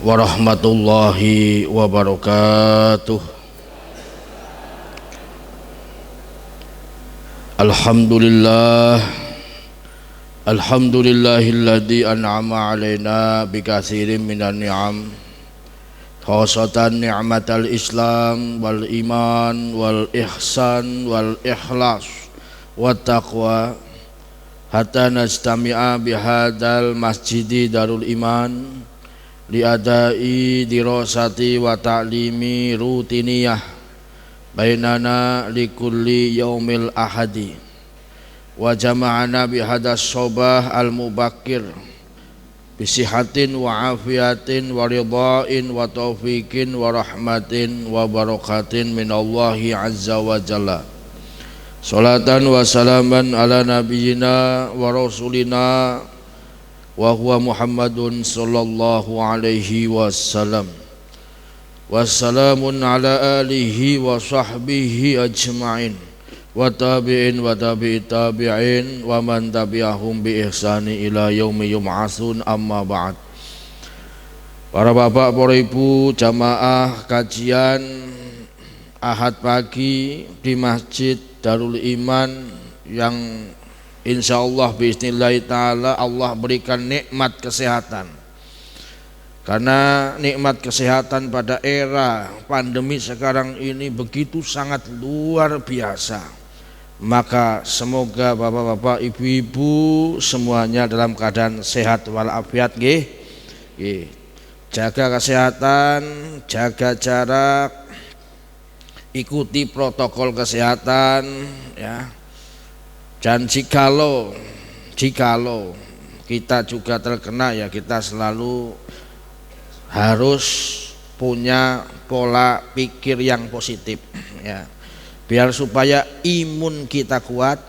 warahmatullahi wabarakatuh. Alhamdulillahilladzi an'ama alaina bikatsirin minan ni'am, khosatan ni'matal islam wal iman wal ihsan wal ikhlas wat taqwa, hatta nastami'a bihadzal masjidi darul iman liadai dirasati wa ta'limi rutiniyah bainana likulli yaumil ahadi, wa jama'ana bihadas sobah al-mubakkir bisihatin wa afiatin wa ridhain wa taufiqin wa rahmatin wa barakatin minallahi azza wa jalla. Salatan wa salaman ala nabiyyina wa rasulina wa huwa Muhammadun sallallahu alaihi wasallam. Wassalamun ala alihi wa sahbihi ajma'in wa tabi'in wa tabi'it tabi'in wa man tabi'ahum bi ihsani ila yaumi yub'atsun, amma ba'd. Para bapak, para ibu, jamaah kajian Ahad pagi di Masjid Darul Iman yang insyaallah bismillah ta'ala Allah berikan nikmat kesehatan. Karena nikmat kesehatan pada era pandemi sekarang ini begitu sangat luar biasa. Maka semoga bapak-bapak, ibu-ibu semuanya dalam keadaan sehat walafiat nggih. Jaga kesehatan, jaga jarak, ikuti protokol kesehatan ya. Dan jikalau kita juga terkena, ya kita selalu harus punya pola pikir yang positif ya, biar supaya imun kita kuat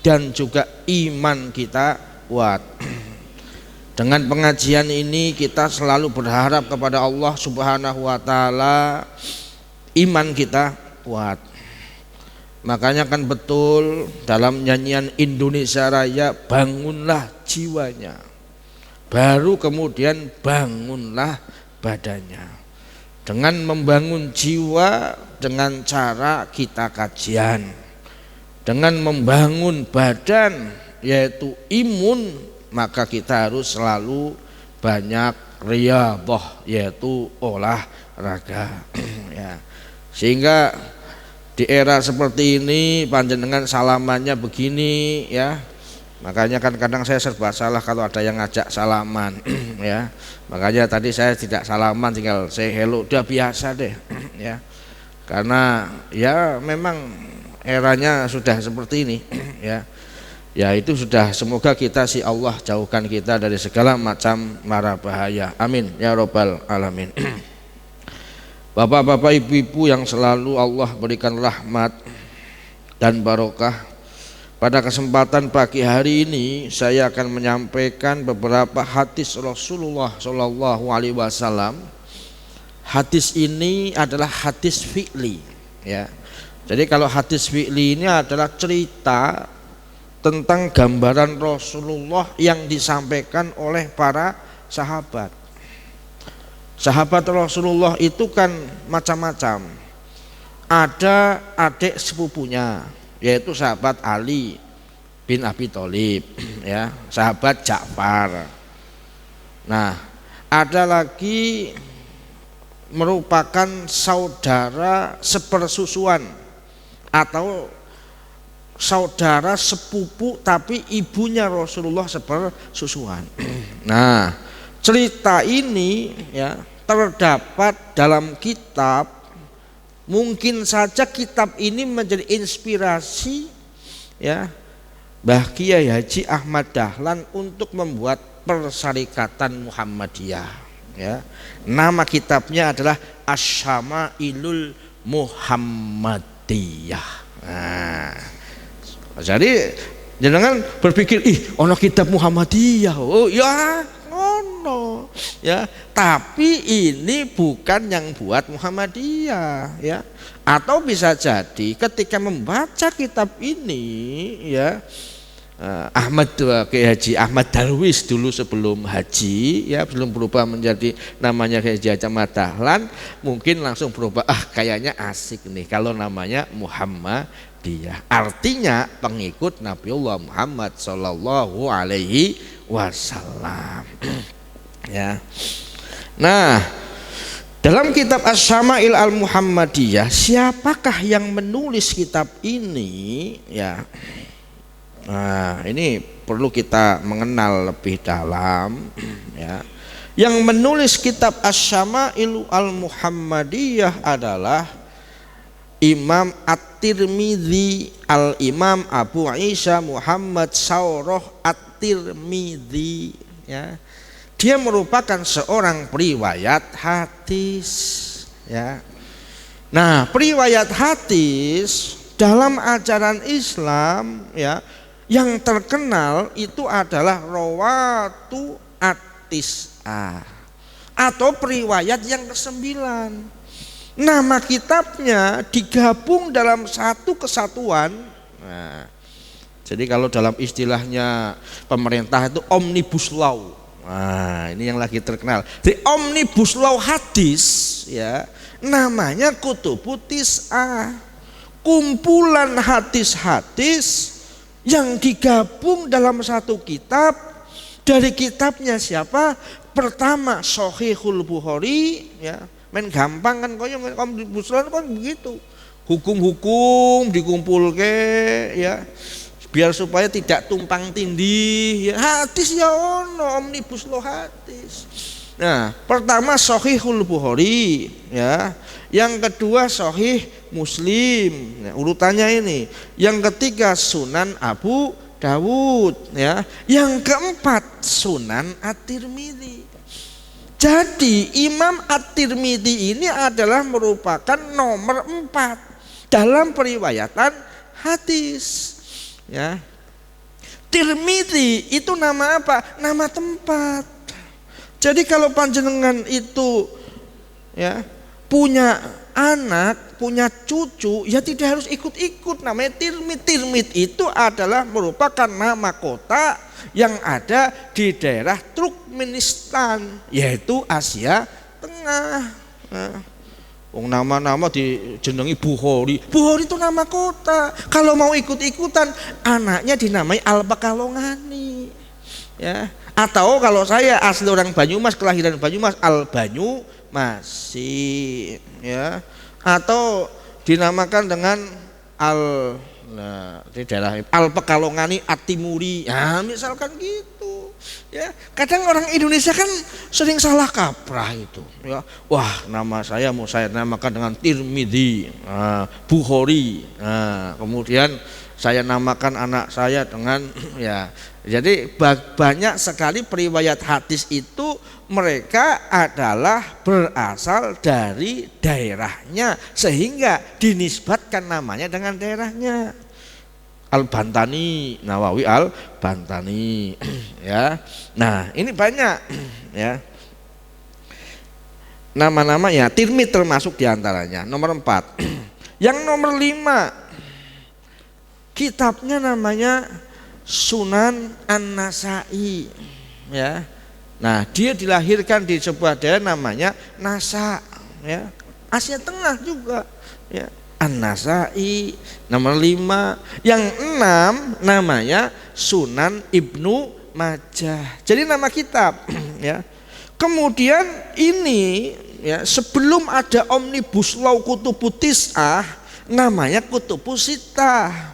dan juga iman kita kuat. Dengan pengajian ini kita selalu berharap kepada Allah Subhanahu wa taala iman kita kuat. Makanya kan betul dalam nyanyian Indonesia Raya, bangunlah jiwanya, baru kemudian bangunlah badannya. Dengan membangun jiwa dengan cara kita kajian, dengan membangun badan yaitu imun, maka kita harus selalu banyak riyadhah yaitu olahraga ya. Sehingga di era seperti ini panjenengan salamannya begini ya. Makanya kan kadang saya serba salah kalau ada yang ngajak salaman ya. Makanya tadi saya tidak salaman, tinggal say hello, udah biasa deh ya. Karena ya memang eranya sudah seperti ini ya. Ya itu sudah, semoga kita si Allah jauhkan kita dari segala macam mara bahaya. Amin ya robbal alamin. Bapak-bapak, ibu-ibu yang selalu Allah berikan rahmat dan barokah, pada kesempatan pagi hari ini saya akan menyampaikan beberapa hadis Rasulullah Shallallahu Alaihi Wasallam. Hadis ini adalah hadis fi'li ya. Jadi kalau hadis fi'li ini adalah cerita tentang gambaran Rasulullah yang disampaikan oleh para sahabat. Sahabat Rasulullah itu kan macam-macam. Ada adik sepupunya, yaitu sahabat Ali bin Abi Thalib ya, sahabat Ja'far. Nah, ada lagi merupakan saudara sepersusuan atau saudara sepupu tapi ibunya Rasulullah sepersusuan. Nah, cerita ini ya terdapat dalam kitab. Mungkin saja kitab ini menjadi inspirasi ya Mbah Kiai Haji Ahmad Dahlan untuk membuat Persyarikatan Muhammadiyah ya. Nama kitabnya adalah Asy-Syama'ilul Muhammadiyah. Nah, jadi jangan berpikir ono kitab Muhammadiyah. Oh ya, ono ya, tapi ini bukan yang buat Muhammadiyah ya. Atau bisa jadi ketika membaca kitab ini ya, Ahmad Kiai Haji Ahmad Darwis dulu sebelum haji, ya belum berubah menjadi namanya Kiai Haji Ahmad Dahlan, mungkin langsung berubah, kayaknya asik nih kalau namanya Muhammadiyah, artinya pengikut Nabiullah Muhammad Sallallahu Alaihi Wasallam. Ya. Nah, dalam kitab Asy-Syama'il Al-Muhammadiyah, siapakah yang menulis kitab ini? Ya. Nah, ini perlu kita mengenal lebih dalam, ya. Yang menulis kitab Asy-Syama'il Al-Muhammadiyah adalah Imam At-Tirmidzi, Al-Imam Abu Isa Muhammad Saurah At-Tirmidzi, ya. Dia merupakan seorang periwayat hadis, ya. Nah, periwayat hadis dalam ajaran Islam, ya, yang terkenal itu adalah rawatu at-tis'ah atau periwayat yang ke-9. Nama kitabnya digabung dalam satu kesatuan. Nah, jadi kalau dalam istilahnya pemerintah itu omnibus law. Nah, ini yang lagi terkenal. Di omnibus law hadis, ya, namanya Kutubut Tis'ah. Kumpulan hadis-hadis yang digabung dalam satu kitab. Dari kitabnya siapa? Pertama Shahihul Bukhari, ya. Main gampang kan, koyo omnibus law kan begitu. Hukum-hukum dikumpulke, ya. Biar supaya tidak tumpang tindih, ya. Hadis ya ono omnibus law hadis. Nah, pertama Shahihul Bukhari, ya. Yang kedua Sahih Muslim, ya, urutannya ini. Yang ketiga Sunan Abu Dawud, ya. Yang keempat Sunan At-Tirmidzi. Jadi Imam At-Tirmidzi ini adalah merupakan nomor 4 dalam periwayatan hadis, ya. Tirmidzi itu nama apa? Nama tempat. Jadi kalau panjenengan itu, ya, punya anak, punya cucu, ya tidak harus ikut-ikut namanya Tirmidz. Tirmidz itu adalah merupakan nama kota yang ada di daerah Turkmenistan, yaitu Asia Tengah. Nah, nama-nama dijenengi Bukhari. Bukhari itu nama kota. Kalau mau ikut-ikutan, anaknya dinamai Al-Bakalongani, ya. Atau kalau saya asli orang Banyumas, kelahiran Banyumas, Al-Banyumasi, ya. Atau dinamakan dengan di daerah Al-Pekalongani At-Timuri, ya, misalkan gitu, ya. Kadang orang Indonesia kan sering salah kaprah itu, ya. Wah, nama saya mau saya namakan dengan Tirmidzi, Bukhari, kemudian saya namakan anak saya dengan, ya. Jadi banyak sekali periwayat hadis itu mereka adalah berasal dari daerahnya sehingga dinisbatkan namanya dengan daerahnya. Al-Bantani, Nawawi Al-Bantani, ya. Nah, ini banyak, ya. Nama-namanya Tirmidzi termasuk diantaranya. Nomor 4. Yang nomor 5, kitabnya namanya Sunan An-Nasai, ya. Nah, dia dilahirkan di sebuah daerah namanya Nasa, ya. Asia Tengah juga, ya. An-Nasai. Nomor 5. Yang 6 namanya Sunan Ibnu Majah. Jadi nama kitab, ya. Kemudian ini, ya, sebelum ada omnibus law Kutubut Tis'ah, namanya Kutubus Sittah.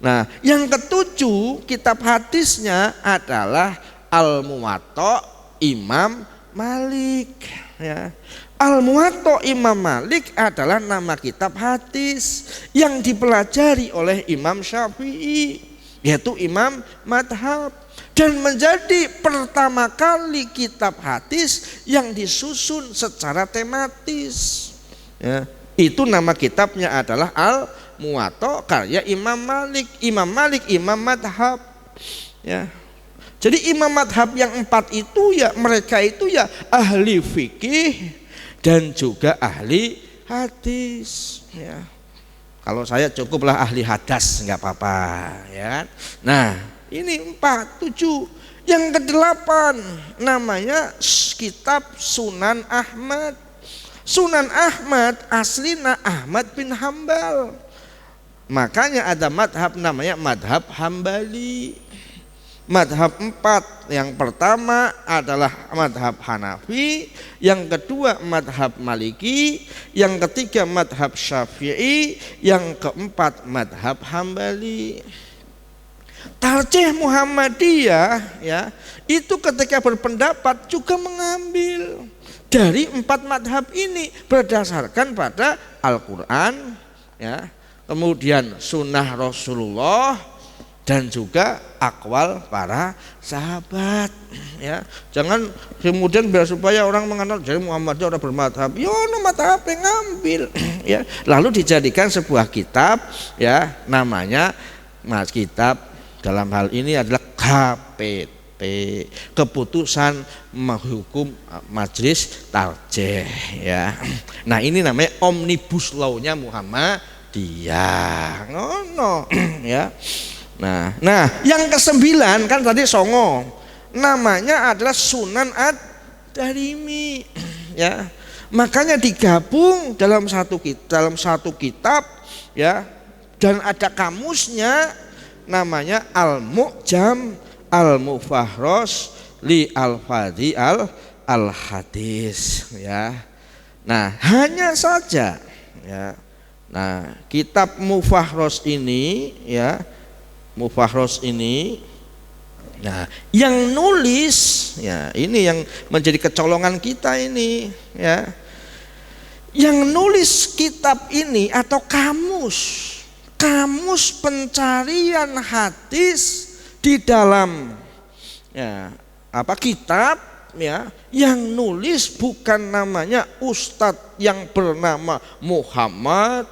Nah, yang ketujuh kitab hadisnya adalah Al-Muwatta Imam Malik, ya. Al-Muwatta Imam Malik adalah nama kitab hadis yang dipelajari oleh Imam Syafi'i, yaitu imam madhab, dan menjadi pertama kali kitab hadis yang disusun secara tematis, ya. Itu nama kitabnya adalah Al-Muwatta karya Imam Malik. Imam Malik imam madhab, ya. Jadi imam madhab yang 4 itu, ya, mereka itu, ya, ahli fikih dan juga ahli hadis, ya. Kalau saya cukuplah ahli hadas, nggak apa-apa, ya. Nah, Ini 4, 7. Yang ke-8 namanya kitab Sunan Ahmad. Sunan Ahmad aslina Ahmad bin Hambal. Makanya ada madhab namanya madhab Hambali. Madhab 4, yang pertama adalah madhab Hanafi, yang kedua madhab Maliki, yang ketiga madhab Syafi'i, yang keempat madhab Hambali. Tarjih Muhammadiyah ya, itu ketika berpendapat juga mengambil dari 4 madhab ini berdasarkan pada Al-Quran ya, kemudian sunnah Rasulullah dan juga akwal para sahabat ya. Jangan kemudian biar supaya orang mengenal jadi Muhammadiyah orang bermadhab, yo no madhab yang ngambil ya, lalu dijadikan sebuah kitab ya, namanya kitab dalam hal ini adalah KPT, keputusan menghukum majelis tarjih ya. Nah ini namanya omnibus law-nya Muhammadiyah ngono ya. Nah yang ke-9 kan tadi songo, namanya adalah Sunan Ad-Darimi ya. Makanya digabung dalam satu kitab ya, dan ada kamusnya namanya Al-Mu'jam Al-Mufahros li Al-Fadhi Al-Hadis ya. Nah hanya saja ya, nah kitab Mufahros ini ya, Mufahros ini, nah yang nulis ya, ini yang menjadi kecolongan kita ini ya. Yang nulis kitab ini atau kamus pencarian hadis di dalam ya, kitab ya, yang nulis bukan namanya ustadz yang bernama Muhammad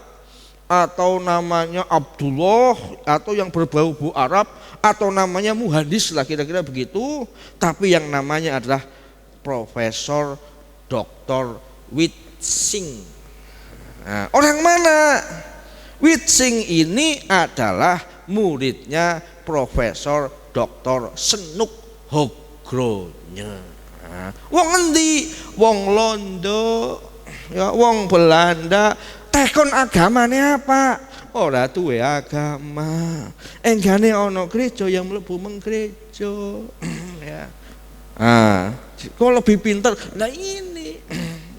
atau namanya Abdullah atau yang berbau-bau Arab atau namanya muhandis lah kira-kira begitu, tapi yang namanya adalah Profesor Dr. Witsing. Nah, orang mana? Witsing ini adalah muridnya Profesor Dr. Senuk Hogronya. Nah, wong endi? Wong Londo, ya wong Belanda. Tekon agamane apa? Ora duwe agama. Enggane ana gereja yang mlebu menggereja. Ya. Kok lebih pintar. Nah ini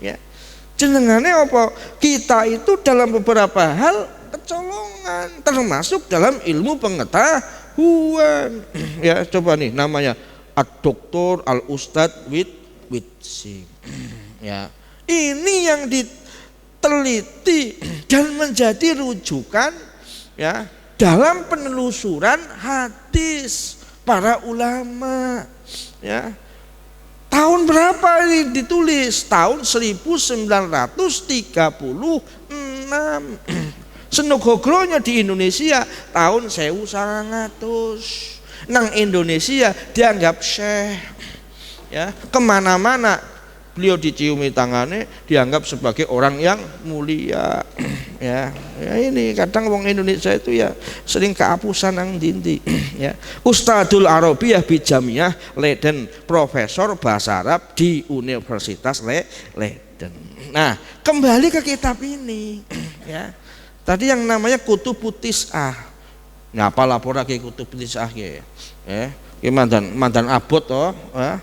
ya. Jenengane apa? Kita itu dalam beberapa hal kecolongan, termasuk dalam ilmu pengetahuan. Ya, coba nih namanya Ad-Doktor Al-Ustadz Witsing. Ya. Ini yang diteliti dan menjadi rujukan ya dalam penelusuran hadis para ulama ya. Tahun berapa ini ditulis? Tahun 1936. Senuk Hogronya di Indonesia tahun 1900. Nang Indonesia dianggap syekh ya, kemana-mana beliau diciumi tangannya, dianggap sebagai orang yang mulia ya. Ya ini kadang wong Indonesia itu ya sering keapusan nang dinti ya. Ustadzul Arabiyah Bijamiyah Leiden, profesor bahasa Arab di Universitas Leiden. Nah kembali ke kitab ini ya, tadi yang namanya Kutubut Tis'ah. Ngapa lapor lagi Kutubut Tis'ah ya? Mandan abot toh ya.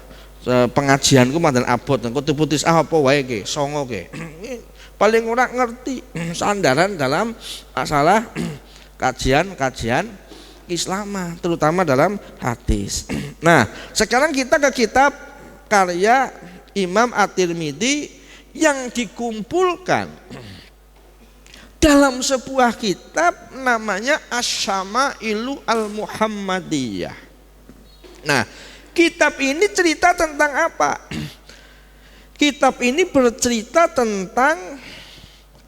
Pengajianku mandan abot, Kutubut Tis'ah apa wae ge, songo ge. Paling ora ngerti sandaran dalam masalah kajian Islam, terutama dalam hadis. Nah, sekarang kita ke kitab karya Imam At-Tirmidzi yang dikumpulkan dalam sebuah kitab namanya Asy-Syamailu Al-Muhammadiyah. Nah, kitab ini cerita tentang apa? Kitab ini bercerita tentang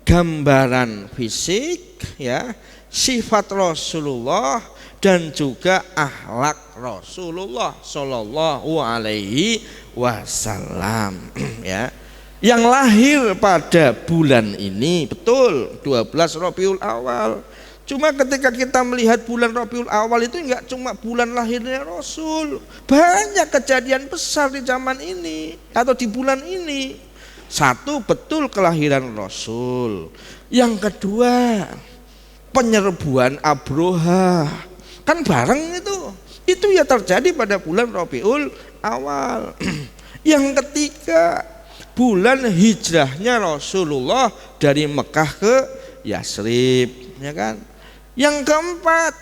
gambaran fisik ya, sifat Rasulullah dan juga akhlak Rasulullah Shallallahu Alaihi Wasallam ya, yang lahir pada bulan ini betul 12 Rabiul Awal. Cuma ketika kita melihat bulan Rabiul Awal itu enggak cuma bulan lahirnya Rasul. Banyak kejadian besar di zaman ini atau di bulan ini. Satu, betul kelahiran Rasul. Yang kedua, penyerbuan Abroha. Kan bareng itu. Itu ya terjadi pada bulan Rabiul Awal. Yang ketiga, bulan hijrahnya Rasulullah dari Mekah ke Yasrib, ya kan? Yang keempat,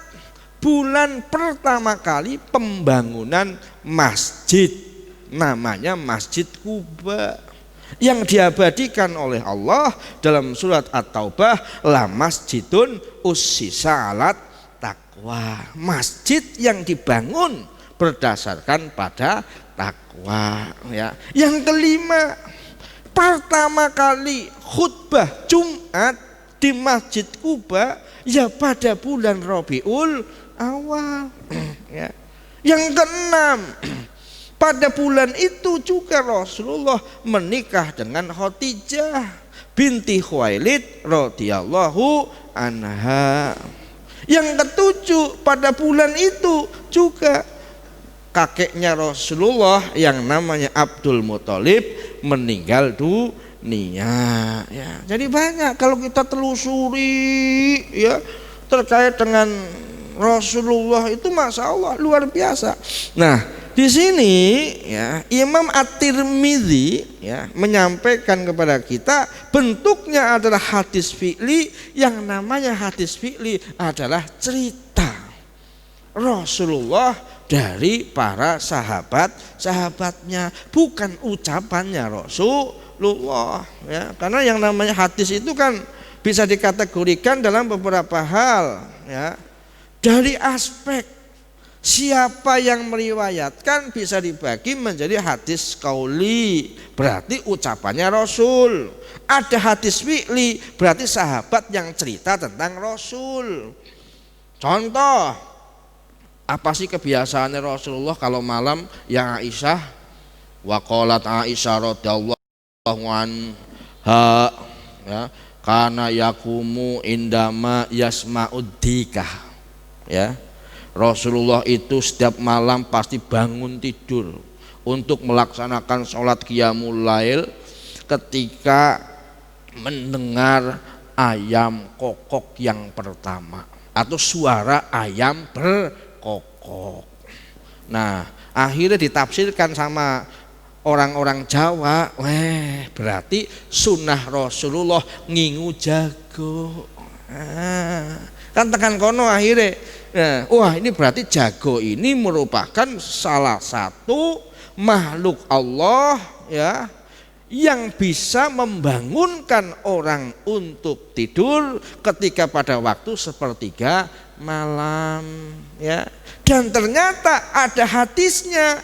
bulan pertama kali pembangunan masjid, namanya Masjid Kuba, yang diabadikan oleh Allah dalam surat At-Taubah, la masjidun ussisa alat taqwa, masjid yang dibangun berdasarkan pada takwa, ya. Yang kelima, pertama kali khutbah Jumat di Masjid Kuba ya pada bulan Rabiul Awal, ya. Yang keenam, pada bulan itu juga Rasulullah menikah dengan Khadijah binti Khuwailid radhiyallahu anha. Yang ketujuh, pada bulan itu juga kakeknya Rasulullah yang namanya Abdul Muthalib meninggal dunia, ya. Jadi banyak kalau kita telusuri, ya, terkait dengan Rasulullah itu, masya Allah luar biasa. Nah, di sini, ya, Imam At-Tirmidzi, ya, menyampaikan kepada kita bentuknya adalah hadis fi'li. Yang namanya hadis fi'li adalah cerita Rasulullah dari para sahabatnya, bukan ucapannya Rasulullah, ya. Karena yang namanya hadis itu kan bisa dikategorikan dalam beberapa hal, ya. Dari aspek siapa yang meriwayatkan bisa dibagi menjadi hadis qauli, berarti ucapannya Rasul. Ada hadis fi'li, berarti sahabat yang cerita tentang Rasul. Contoh, apa sih kebiasaannya Rasulullah kalau malam? Ya Aisyah, wa qalat Aisyah radhiyallahu anha, ya, kana yakumu indama yasma'uddikah, ya. Rasulullah itu setiap malam pasti bangun tidur untuk melaksanakan sholat qiyamul lail ketika mendengar ayam kokok yang pertama atau suara ayam berkokok. Nah, akhirnya ditafsirkan sama orang-orang Jawa, berarti sunnah Rasulullah ngingu jago. Kan tekan kono akhirnya. Nah, wah, ini berarti jago ini merupakan salah satu makhluk Allah, ya, yang bisa membangunkan orang untuk tidur ketika pada waktu sepertiga malam, ya. Dan ternyata ada hadisnya,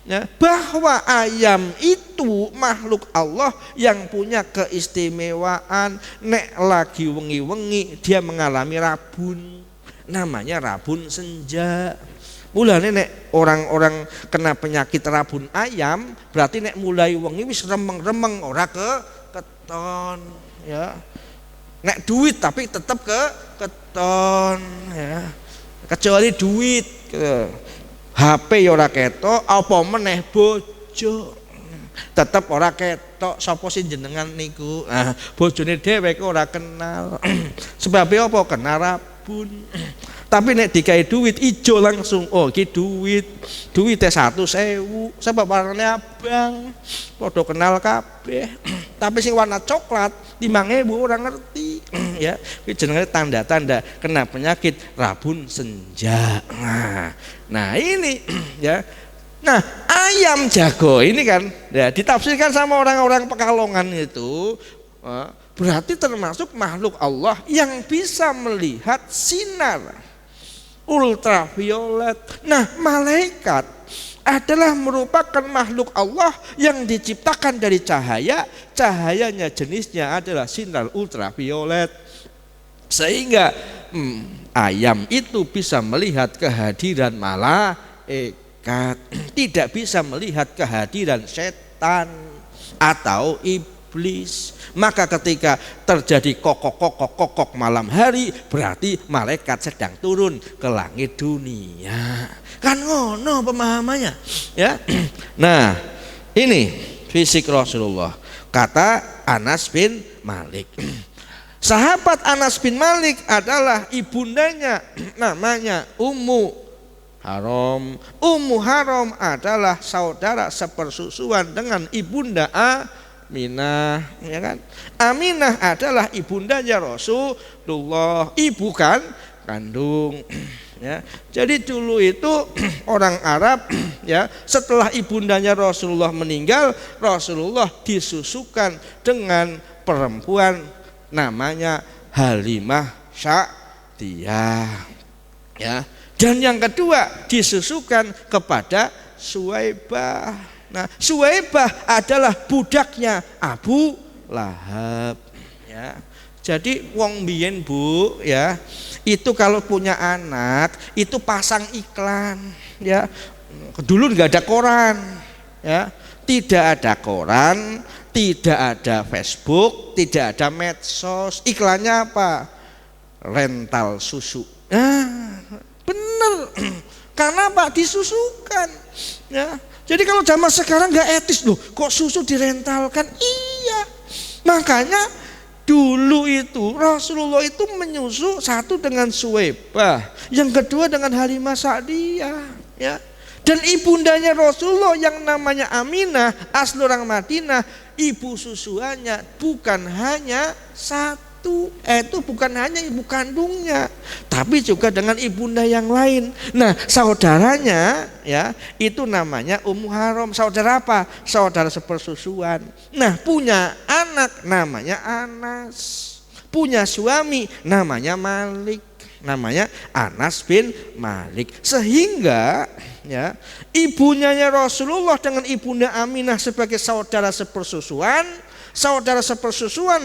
ya, bahwa ayam itu makhluk Allah yang punya keistimewaan. Nek lagi wengi-wengi dia mengalami rabun, namanya rabun senja. Mulane nek orang-orang kena penyakit rabun ayam, berarti nek mulai wengi wis remeng-remeng, ora keton, ya. Nek duit tapi tetap keton, ya. Kecuali duit, HP ya ora ketok, apa meneh bojo tetep ora ketok. Sapa sing jenengan niku? Nah, bojone dhewek ora kenal. Sebabnya apa? Kena rabun. Tapi nek dikai duit ijo langsung, oh iki duwite 100.000, sebab warnane abang, padha kenal kabeh. Tapi sing warna coklat 5.000 orang ngerti, ya. Iki jenenge tanda-tanda kena penyakit rabun senja. Nah ini, ya. Nah, ayam jago ini kan, ya, ditafsirkan sama orang-orang Pekalongan itu, berarti termasuk makhluk Allah yang bisa melihat sinar ultraviolet. Nah, malaikat adalah merupakan makhluk Allah yang diciptakan dari cahaya. Cahayanya jenisnya adalah sinar ultraviolet, sehingga ayam itu bisa melihat kehadiran malaikat, tidak bisa melihat kehadiran setan atau iblis. iblis. Maka ketika terjadi kokok malam hari, berarti malaikat sedang turun ke langit dunia. Kan ngono pemahamannya, ya. Nah, ini fisik Rasulullah. Kata Anas bin Malik. Sahabat Anas bin Malik adalah ibundanya namanya Ummu Haram. Ummu Haram adalah saudara sepersusuan dengan ibunda Aminah, ya kan? Aminah adalah ibundanya Rasulullah, ibu kan kandung. Ya, jadi dulu itu orang Arab, ya, setelah ibundanya Rasulullah meninggal, Rasulullah disusukan dengan perempuan namanya Halimah Sa'diyah, ya. Dan yang kedua disusukan kepada Suwaibah. Nah, Suwaibah adalah budaknya Abu Lahab, ya. Jadi wong biyen Bu, ya, itu kalau punya anak itu pasang iklan, ya. Dulu nggak ada koran, ya, tidak ada koran, tidak ada Facebook, tidak ada medsos. Iklannya apa? Rental susu. Nah, bener. Karena Pak disusukan, ya. Jadi kalau zaman sekarang nggak etis loh, kok susu direntalkan? Iya, makanya dulu itu Rasulullah itu menyusu satu dengan Suwaibah, yang kedua dengan Halimah Sa'diyah, ya. Dan ibundanya Rasulullah yang namanya Aminah, asli orang Madinah, ibu susuannya bukan hanya satu, itu bukan hanya ibu kandungnya, tapi juga dengan ibunda yang lain. Nah, saudaranya, ya, itu namanya Ummu Haram. Saudara apa? Saudara sepersusuan. Nah, punya anak namanya Anas, punya suami namanya Malik, namanya Anas bin Malik. Sehingga, ya, ibunya Rasulullah dengan ibunda Aminah sebagai saudara sepersusuan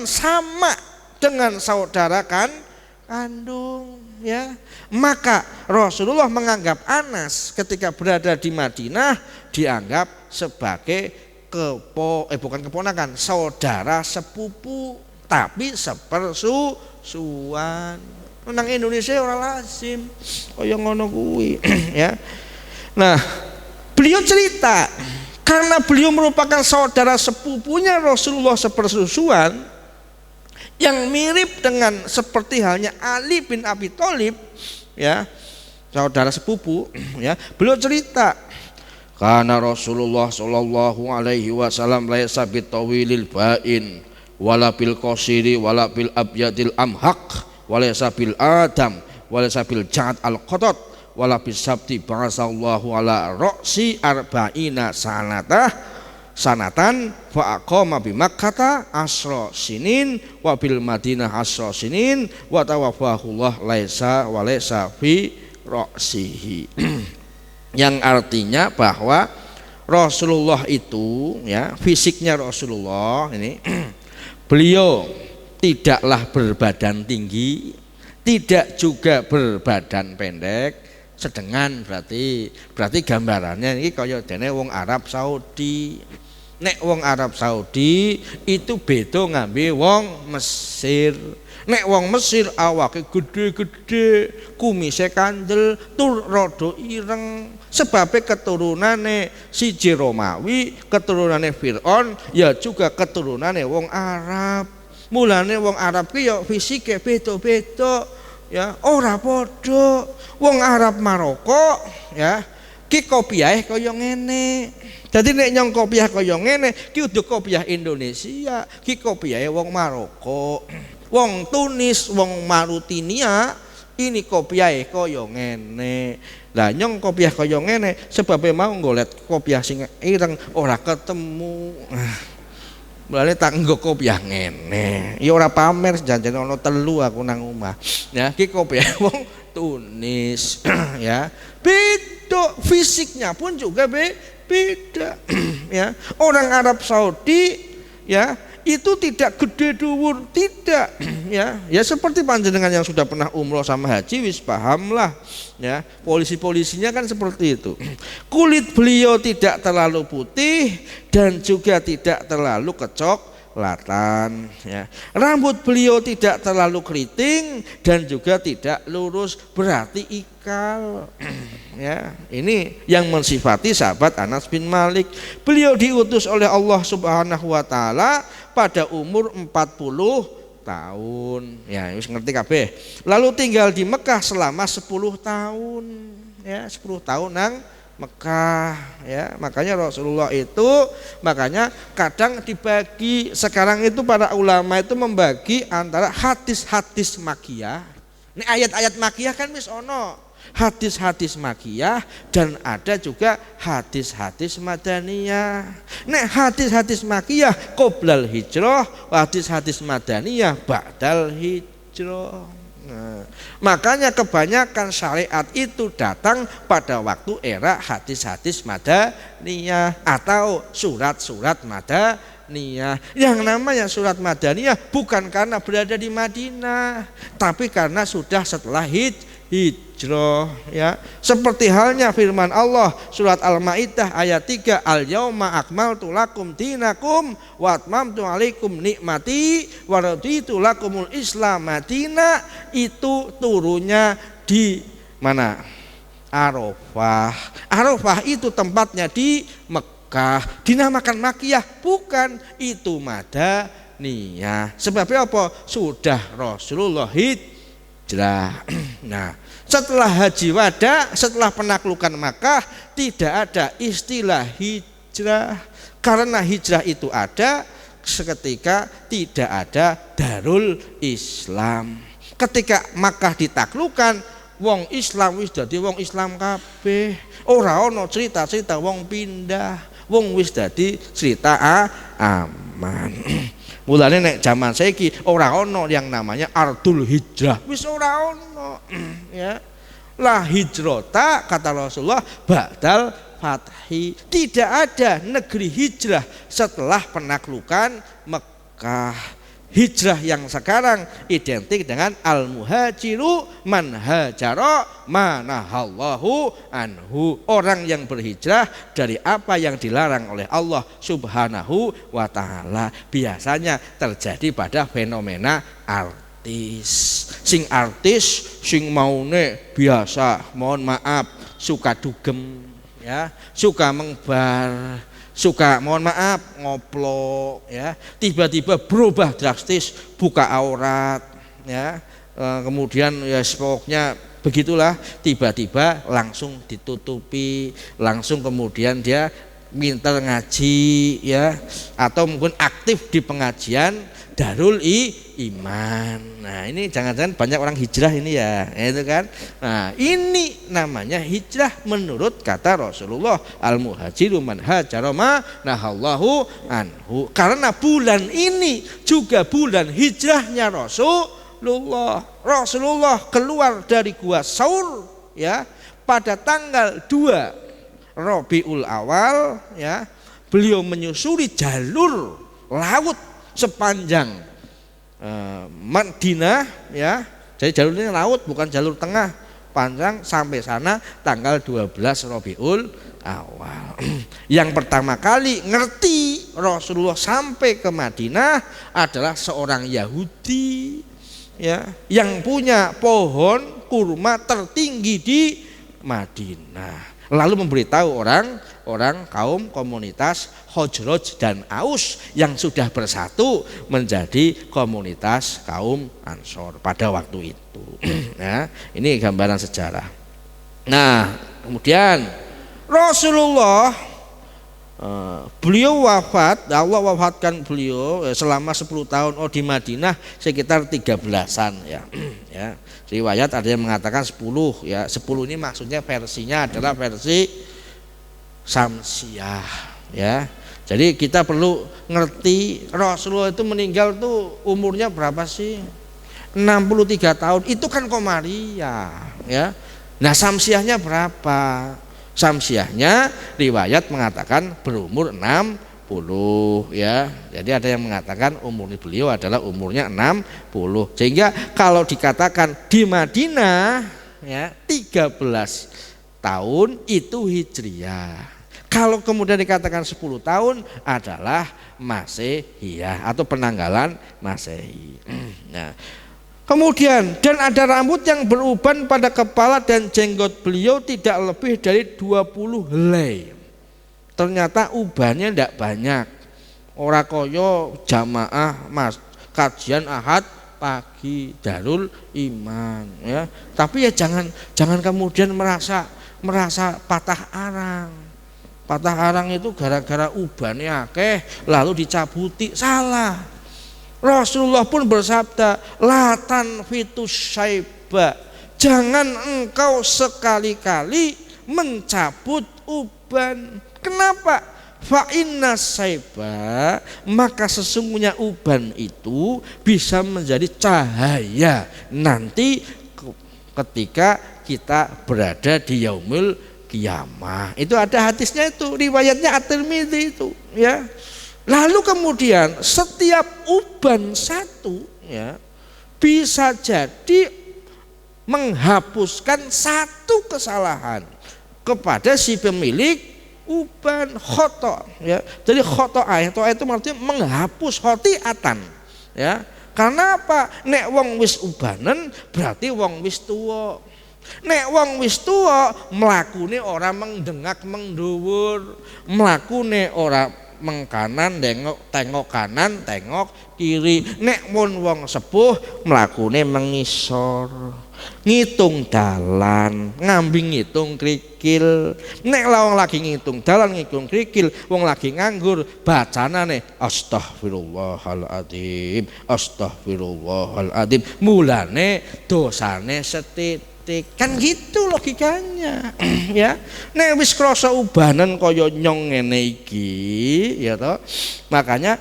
sama dengan saudara kandung, ya. Maka Rasulullah menganggap Anas ketika berada di Madinah dianggap sebagai bukan keponakan, saudara sepupu, tapi sepersusuan. Nang Indonesia ora lazim kaya ngono kuwi, ya. Nah, beliau cerita karena beliau merupakan saudara sepupunya Rasulullah sepersusuan, yang mirip dengan seperti halnya Ali bin Abi Thalib, ya, saudara sepupu, ya. Beliau cerita, karena Rasulullah sallallahu alaihi wasallam laisa bitawilil ba'in wala bil qasiri wala bil abyadil amhaq wala bil adam wala bil ja'ad al qatat wala bis sabti ba'asallahu ala ra'si arba'ina sanatan fa aqama bi Makkah asra sinin wa bil Madinah asra sinin wa tawaffahullah laisa wa laisa fi ra'sihi. Yang artinya bahwa Rasulullah itu, ya, fisiknya Rasulullah ini beliau tidaklah berbadan tinggi, tidak juga berbadan pendek, sedengan. Berarti gambarannya ini kaya dene wong Arab Saudi. Nek wong Arab Saudi itu beda ngambil wong Mesir. Nek wong Mesir awake gede-gede, kumise kandel, tur rada ireng. Sebabe keturunane siji Romawi, keturunane Fir'aun, ya juga keturunane wong Arab. Mulane wong Arab ki ya fisike beda-beda, ya, ora padha. Wong Arab Maroko, ya, ki kopiahe kaya ngene. Jadi nek nyong kopiah kaya ngene, ki udah kopiah Indonesia, ki kopiahe wong Maroko. Wong Tunis, wong Mauritania, ini kopiahe kaya ngene. Lah nyong kopiah kaya ngene sebab mau ngolet kopiah sing ireng ora ketemu. Mulane tak nggo kopiah ngene. Ya ora pamer, janjane ana telu aku nang omah. Ya, ki kopiah wong Tunis, ya. Beda fisiknya pun juga beda. Ya. Orang Arab Saudi, ya, itu tidak gede dhuwur, tidak, ya. Ya seperti panjenengan yang sudah pernah umroh sama haji wis paham lah, ya. Polisi-polisinya kan seperti itu. Kulit beliau tidak terlalu putih dan juga tidak terlalu solatan ya. Rambut beliau tidak terlalu keriting dan juga tidak lurus, berarti ikal ya. Ini yang mensifati sahabat Anas bin Malik. Beliau diutus oleh Allah Subhanahu wa taala pada umur 40 tahun ya, wis ngerti kabeh. Lalu tinggal di Mekah selama 10 tahun ya, 10 tahun nang Mekah ya. Makanya Rasulullah itu makanya kadang dibagi, sekarang itu para ulama itu membagi antara hadis-hadis makiyah. Ini ayat-ayat makiyah kan wis ono hadis-hadis makiyah dan ada juga hadis-hadis madaniyah. Nek hadis-hadis makiyah qoblal hijrah, hadis-hadis madaniyah ba'dal hijrah. Nah, makanya kebanyakan syariat itu datang pada waktu era hadis-hadis madaniyah atau surat-surat madaniyah. Yang namanya surat madaniyah bukan karena berada di Madinah, tapi karena sudah setelah hijrah ya. Seperti halnya firman Allah surat Al-Maidah ayat 3, al-yauma akmaltu lakum dinakum wa atmamtu alaikum nikmati wa raditu lakumul Islam madina. Itu turunnya di mana? Arafah. Arafah itu tempatnya di Mekah. Dinamakan Makiyah bukan, itu Madaniyah. Sebabnya apa? Sudah Rasulullah hijrah. Nah, setelah haji wada, setelah penaklukan Makkah, tidak ada istilah hijrah. Karena hijrah itu ada seketika tidak ada Darul Islam. Ketika Makkah ditaklukkan, wong Islam wis dadi wong Islam kabeh. Ora ana cerita-cerita wong pindah, wong wis dadi cerita aman. Mulane nek zaman saiki ora ono yang namanya ardul hijrah, wis ora ono ya. La hijrota kata Rasulullah ba'dal fathi. Tidak ada negeri hijrah setelah penaklukan Mekah. Hijrah yang sekarang identik dengan al-muhajiru man hajara manahallahu anhu. Orang yang berhijrah dari apa yang dilarang oleh Allah Subhanahu wa taala. Biasanya terjadi pada fenomena artis. Sing artis sing maune biasa, mohon maaf, suka dugem ya, suka mengbar, suka mohon maaf ngoplok ya, tiba-tiba berubah drastis, buka aurat ya, kemudian ya pokoknya begitulah, tiba-tiba langsung ditutupi, langsung kemudian dia minta ngaji ya, atau mungkin aktif di pengajian Darul Iman. Nah ini jangan-jangan banyak orang hijrah ini ya, itu kan. Nah ini namanya hijrah menurut kata Rasulullah, al-muhajiru man hajara ma nahallahu anhu. Karena bulan ini juga bulan hijrahnya Rasulullah. Rasulullah keluar dari Gua Saur ya pada tanggal 2 Rabiul Awal ya. Beliau menyusuri jalur laut sepanjang Madinah ya. Jadi jalur ini laut bukan jalur tengah, panjang sampai sana tanggal 12 Rabiul Awal. Yang pertama kali ngerti Rasulullah sampai ke Madinah adalah seorang Yahudi ya, yang punya pohon kurma tertinggi di Madinah. Lalu memberitahu orang kaum komunitas Khazraj dan Aus yang sudah bersatu menjadi komunitas kaum Ansor pada waktu itu. Nah, ini gambaran sejarah. Nah, kemudian Rasulullah beliau wafat, Allah wafatkan beliau selama 10 tahun di Madinah sekitar 13-an ya. Ya. Riwayat ada yang mengatakan 10 ya. 10 ini maksudnya versinya adalah versi Samsiah ya. Jadi kita perlu ngerti Rasulullah itu meninggal tuh umurnya berapa sih? 63 tahun. Itu kan Komariah ya. Nah, Samsiahnya berapa? Samsiahnya riwayat mengatakan berumur 60 ya. Jadi ada yang mengatakan umur beliau adalah umurnya 60. Sehingga kalau dikatakan di Madinah ya 13 tahun itu hijriyah. Kalau kemudian dikatakan 10 tahun adalah Masehiyah atau penanggalan Masehi. Nah, kemudian dan ada rambut yang beruban pada kepala dan jenggot beliau tidak lebih dari 20 helai. Ternyata ubannya tidak banyak. Ora koyo jamaah kajian Ahad pagi Darul Iman ya. Tapi ya jangan kemudian merasa patah arang. Patah arang itu gara-gara ubannya akeh lalu dicabuti, salah. Rasulullah pun bersabda, latan fitus syaiba, jangan engkau sekali-kali mencabut uban. Kenapa? Fa inna saiba, maka sesungguhnya uban itu bisa menjadi cahaya nanti ketika kita berada di yaumul kiamah. Itu ada hadisnya, itu riwayatnya At-Tirmidzi itu ya. Lalu kemudian setiap uban satu ya bisa jadi menghapuskan satu kesalahan kepada si pemilik uban khoto ya. Jadi khoto itu artinya menghapus khotiatan ya. Karena apa? Nek wong wis ubanen berarti wong wis tuwa. Nek wong wis tuwa mlakune ora mengdengak mengdhuwur, mlakune ora mengkanan tengok kanan tengok kiri. Nek mun wong sepuh mlakune mengisor, ngitung dalan, ngambing ngitung krikil. Nek wong lagi ngitung dalan ngitung krikil, wong lagi nganggur bacanane astagfirullahaladzim, astagfirullahaladzim, mulane dosane setitik. Kan gitu logikanya ya. Nek wis krasa ubanan kaya nyong ngene iki ya toh. Makanya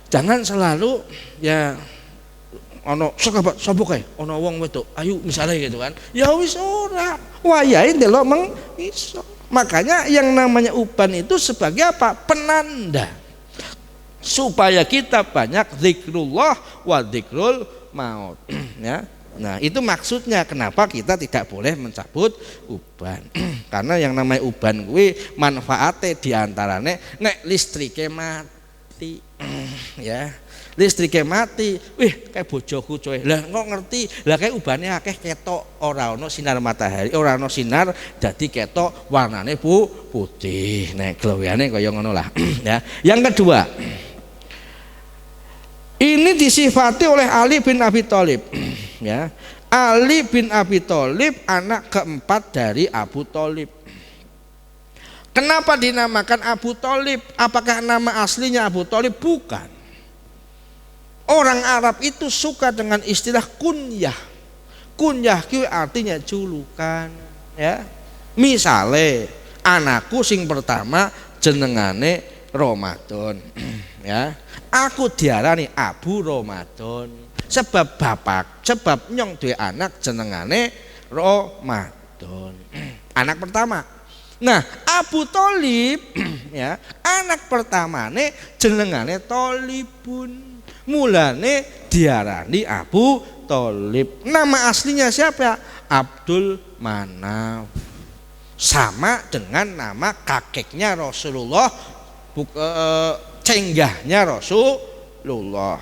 jangan selalu ya ono sapa kae ono wong wedok ayo misalnya gitu kan, ya wis ora wayahe ndelok iso. Makanya yang namanya uban itu sebagai apa? Penanda supaya kita banyak zikrullah wa zikrul maut ya. Nah, itu maksudnya kenapa kita tidak boleh mencabut uban. Karena yang namanya uban kuwi manfaate diantarane nek listrike mati ya. Listrike mati, wih kayak bojoku coy. Lah kok ngerti? Lah kayak ubane akeh ketok ora ono sinar matahari, ora ono sinar dadi ketok warnane putih. Nek gloweyane kaya ngono lah ya. Yang kedua, ini disifati oleh Ali bin Abi Thalib ya. Ali bin Abi Thalib anak keempat dari Abu Thalib. Kenapa dinamakan Abu Thalib? Apakah nama aslinya Abu Thalib? Bukan. Orang Arab itu suka dengan istilah kunyah. Kunyah itu artinya julukan ya. Misale anakku sing pertama jenengane Ramadan ya. Aku diarani Abu Ramadan sebab nyong duwe anak jenengane Ramadan. Anak pertama. Nah, Abu Thalib ya, anak pertamane jenengane Thalibun. Mulane diarani Abu Thalib. Nama aslinya siapa? Abdul Manaf. Sama dengan nama kakeknya Rasulullah, cenggahnya Rasulullah,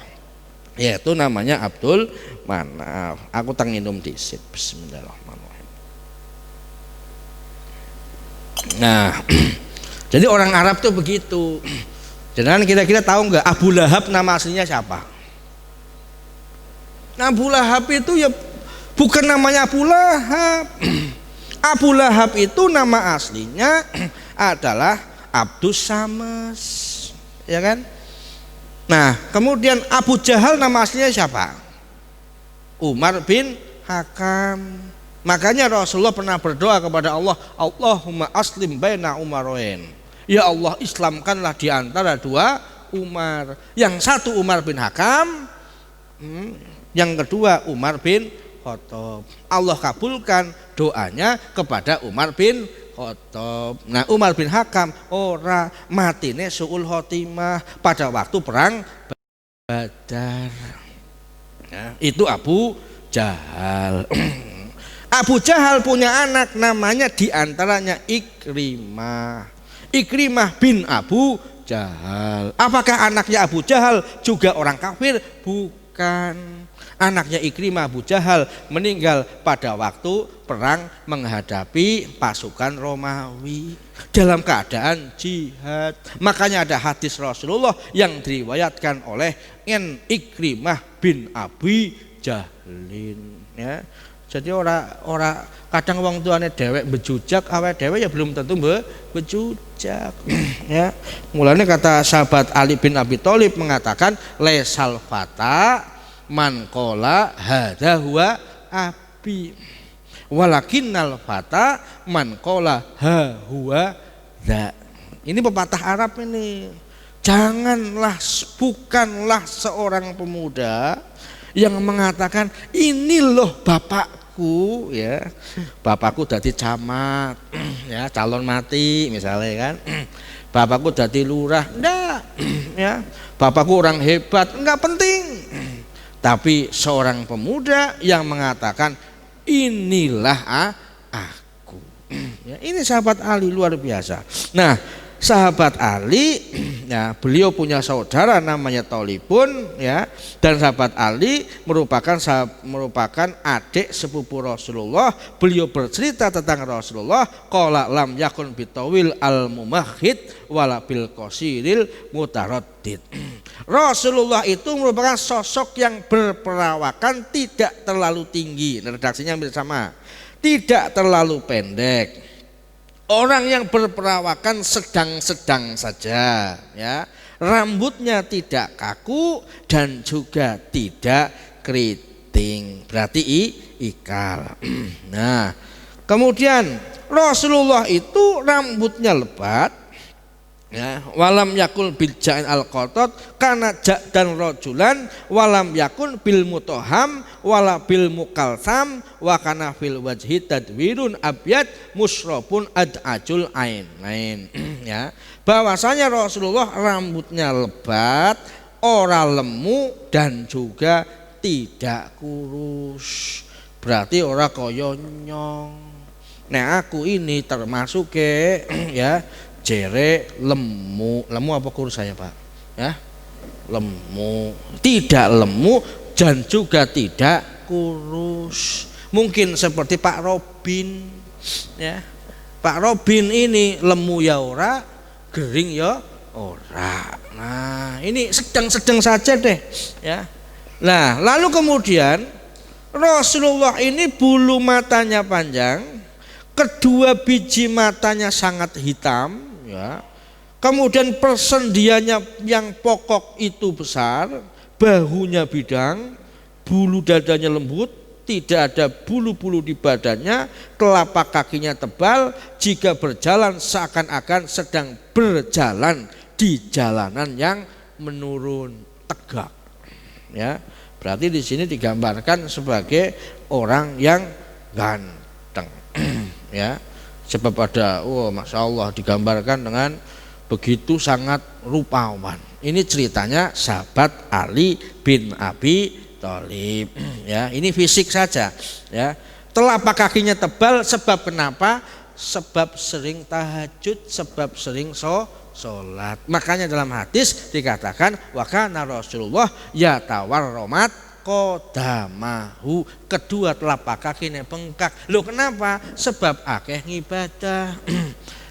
yaitu namanya Abdul Manaf. Aku tanginum disit. Bismillahirrahmanirrahim. Nah, jadi orang Arab tuh begitu. Jangan kira-kira tahu nggak Abu Lahab nama aslinya siapa? Abu Lahab itu ya bukan namanya Abu Lahab. Abu Lahab itu nama aslinya adalah Abdus Samas, ya kan? Nah, kemudian Abu Jahal nama aslinya siapa? Umar bin Hakam. Makanya Rasulullah pernah berdoa kepada Allah, Allahumma aslim baina Umaroin. Ya Allah, islamkanlah di antara dua Umar. Yang satu Umar bin Hakam, yang kedua Umar bin Khattab. Allah kabulkan doanya kepada Umar bin Khattab. Nah, Umar bin Hakam ora matine suul khotimah pada waktu perang Badar. Nah, itu Abu Jahal. Abu Jahal punya anak namanya diantaranya Ikrimah. Ikrimah bin Abu Jahal. Apakah anaknya Abu Jahal juga orang kafir? Bukan. Anaknya Ikrimah Abu Jahal meninggal pada waktu perang menghadapi pasukan Romawi dalam keadaan jihad. Makanya ada hadis Rasulullah yang diriwayatkan oleh Ikrimah bin Abi Jahlin, ya. Jadi ora kadang wong tuane dhewek bejujak, awake dhewe ya belum tentu bejujak. Ya. Mulanya kata sahabat Ali bin Abi Thalib mengatakan lesal fata man qala hadza huwa abi walakinnal fata man qala ha huwa dza. Ini pepatah Arab ini. Bukanlah seorang pemuda yang mengatakan ini loh bapakku, ya. Bapakku dadi camat, ya, calon mati misalnya kan. Bapakku dadi lurah, enggak, ya. Bapakku orang hebat, enggak penting. Tapi seorang pemuda yang mengatakan inilah aku. Ya, ini sahabat Ali luar biasa. Nah, sahabat Ali, ya, beliau punya saudara namanya Thalibun, ya, dan sahabat Ali merupakan adik sepupu Rasulullah. Beliau bercerita tentang Rasulullah, qala lam yakun bitawil al mumahhid wala bil qasiril mutaraddid. Rasulullah itu merupakan sosok yang berperawakan tidak terlalu tinggi, redaksinya hampir sama, tidak terlalu pendek. Orang yang berperawakan sedang-sedang saja, ya. Rambutnya tidak kaku dan juga tidak keriting, berarti ikal. Nah, kemudian Rasulullah itu rambutnya lebat, ya, walam yakul bil ja'in al qatat kana ja' dan rajulan walam yakun bil mutoham wala bil mukalsam wa kana fil wajhi tadwirun abyad musrabun ad'ajul ainain. Ya, bahwasanya Rasulullah rambutnya lebat, ora lemu dan juga tidak kurus, berarti ora kaya nyong. Nah, aku ini termasuk ya jere lemu apa kurus saya Pak, ya, lemu, tidak lemu dan juga tidak kurus. Mungkin seperti Pak Robin, ya. Pak Robin ini lemu ya ora, gering ya ora. Nah, ini sedang-sedang saja deh, ya. Nah, lalu kemudian Rasulullah ini bulu matanya panjang, kedua biji matanya sangat hitam, ya. Kemudian persendiannya yang pokok itu besar, bahunya bidang, bulu dadanya lembut, tidak ada bulu-bulu di badannya, telapak kakinya tebal, jika berjalan seakan-akan sedang berjalan di jalanan yang menurun, tegak. Ya, berarti di sini digambarkan sebagai orang yang ganteng. Ya, sebab ada, masya Allah, digambarkan dengan begitu sangat rupawan. Ini ceritanya sahabat Ali bin Abi Thalib. Ya, ini fisik saja. Ya, telapak kakinya tebal, sebab kenapa? Sebab sering tahajud, sebab sering sholat. Makanya dalam hadis dikatakan wa kana Rasulullah yatawarromat qodamahu, kedua telapak kakinya bengkak. Loh, kenapa? Sebab akeh ngibadah.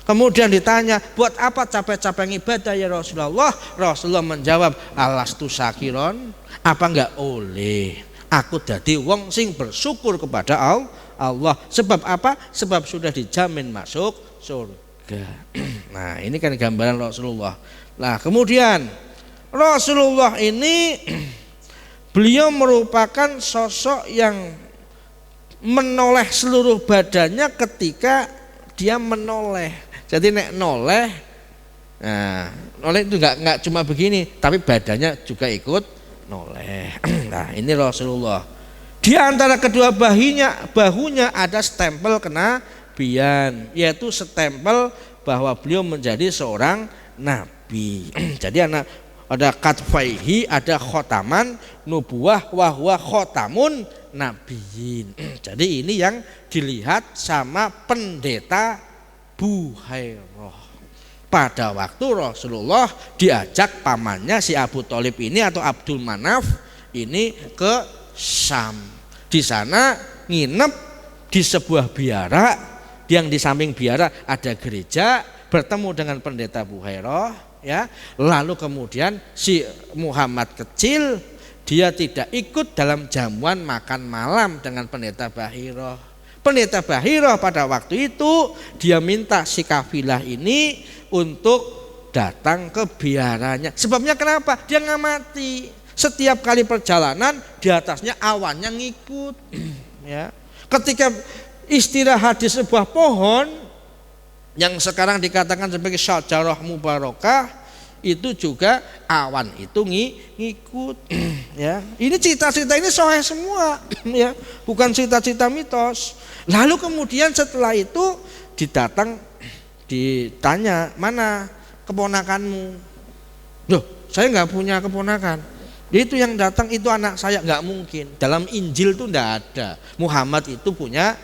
Kemudian ditanya, buat apa capek-capek ngibadah ya Rasulullah? Rasulullah menjawab, alastu sakiron, apa enggak oleh aku dadi wong sing bersyukur kepada Allah. Sebab apa? Sebab sudah dijamin masuk surga. Nah, ini kan gambaran Rasulullah. Nah, kemudian Rasulullah ini beliau merupakan sosok yang menoleh seluruh badannya ketika dia menoleh. Jadi nek noleh, nah, noleh itu enggak cuma begini, tapi badannya juga ikut noleh. Nah, ini Rasulullah. Di antara kedua bahunya ada stempel kenabian, yaitu stempel bahwa beliau menjadi seorang nabi. Jadi ada katfaihi, ada khotaman nubuwah wa huwa khotamun nabiyin. Jadi ini yang dilihat sama pendeta Buhairah. pada waktu Rasulullah diajak pamannya si Abu Thalib ini atau Abdul Manaf ini ke Syam. Di sana nginep di sebuah biara, yang di samping biara ada gereja, bertemu dengan pendeta Buhairah, ya. Lalu kemudian si Muhammad kecil dia tidak ikut dalam jamuan makan malam dengan pendeta Bahirah. Pendeta Bahirah pada waktu itu dia minta si kafilah ini untuk datang ke biaranya. Sebabnya kenapa? Dia ngamati. Setiap kali perjalanan di atasnya awannya ngikut. Ya. Ketika istirahat di sebuah pohon yang sekarang dikatakan sebagai syajarah mubarakah, itu juga awan itu ngikut. Ya, ini cita-cita ini sahih semua, ya, bukan cita-cita mitos. Lalu kemudian setelah itu ditanya, mana keponakanmu? Loh, saya nggak punya keponakan. Itu yang datang itu anak saya. Nggak mungkin. Dalam Injil itu nggak ada. Muhammad itu punya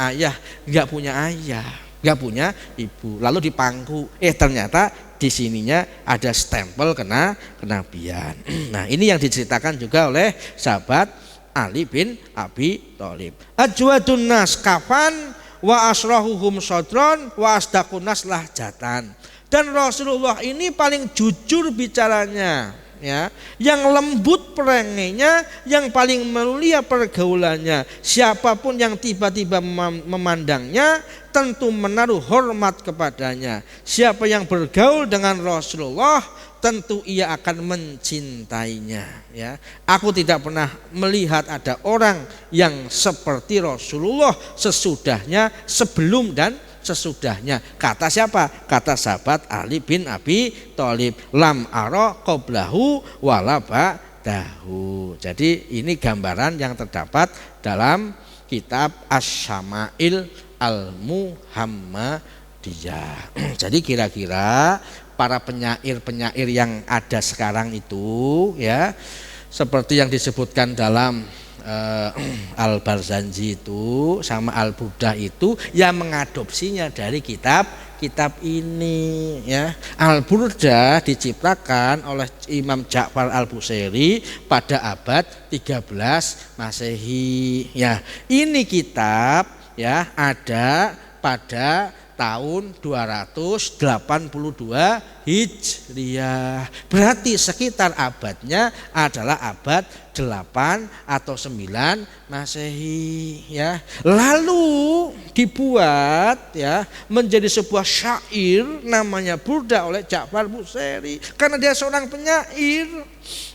ayah, nggak punya ayah, nggak punya ibu. Lalu dipangku. Ternyata di sininya ada stempel kenabian. Nah, ini yang diceritakan juga oleh sahabat Ali bin Abi Thalib. Ajwadun nas kafan wa asrahuhum sodron wa asdaqun nas lahjatan. Dan Rasulullah ini paling jujur bicaranya, ya, yang lembut perengainya, yang paling mulia pergaulannya. Siapapun yang tiba-tiba memandangnya tentu menaruh hormat kepadanya. Siapa yang bergaul dengan Rasulullah tentu ia akan mencintainya, ya. Aku tidak pernah melihat ada orang yang seperti Rasulullah sesudahnya, sebelum dan sesudahnya. Kata siapa? Kata sahabat Ali bin Abi Thalib, lam ara qablahu wala ba'dahu. Jadi ini gambaran yang terdapat dalam kitab Asy-Syama'il Al-Muhammadiyah. Jadi kira-kira para penyair-penyair yang ada sekarang itu, ya, seperti yang disebutkan dalam Al-Barzanji itu sama Al-Burdah itu, yang mengadopsinya dari kitab ini, ya. Al-Burdah diciptakan oleh Imam Ja'far Al-Busairi pada abad 13 Masehi, ya. Ini kitab, ya, ada pada tahun 282 Hijriah. Berarti sekitar abadnya adalah abad 8 atau 9 Masehi, ya. Lalu dibuat, ya, menjadi sebuah syair namanya Burdah oleh Ja'far Busairi. Karena dia seorang penyair,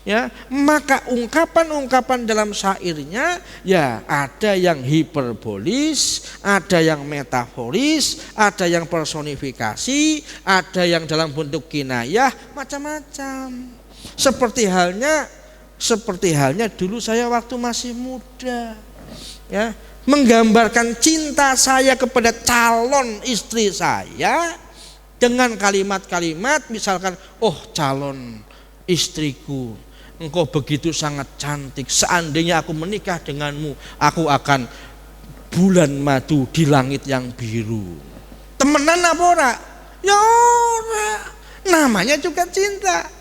ya, maka ungkapan-ungkapan dalam syairnya, ya, ada yang hiperbolis, ada yang metaforis, ada yang personifikasi, ada yang dalam bentuk kinayah, macam-macam. Seperti halnya dulu saya waktu masih muda, ya, menggambarkan cinta saya kepada calon istri saya dengan kalimat-kalimat misalkan, oh calon istriku, engkau begitu sangat cantik, seandainya aku menikah denganmu, aku akan bulan madu di langit yang biru. Temenan apa ora? Ya ora. Namanya juga cinta.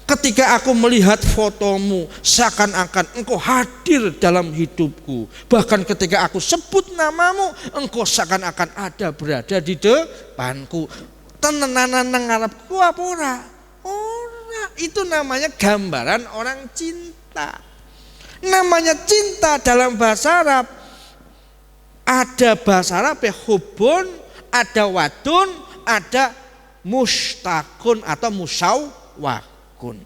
Ketika aku melihat fotomu, seakan-akan engkau hadir dalam hidupku. Bahkan ketika aku sebut namamu, engkau seakan-akan ada berada di depanku. Tenenanan ngarepku apa ora? Ora. Itu namanya gambaran orang cinta. Namanya cinta dalam bahasa Arab. Ada bahasa Arab ya hubun, ada wadun, ada mustakun atau musawwakun.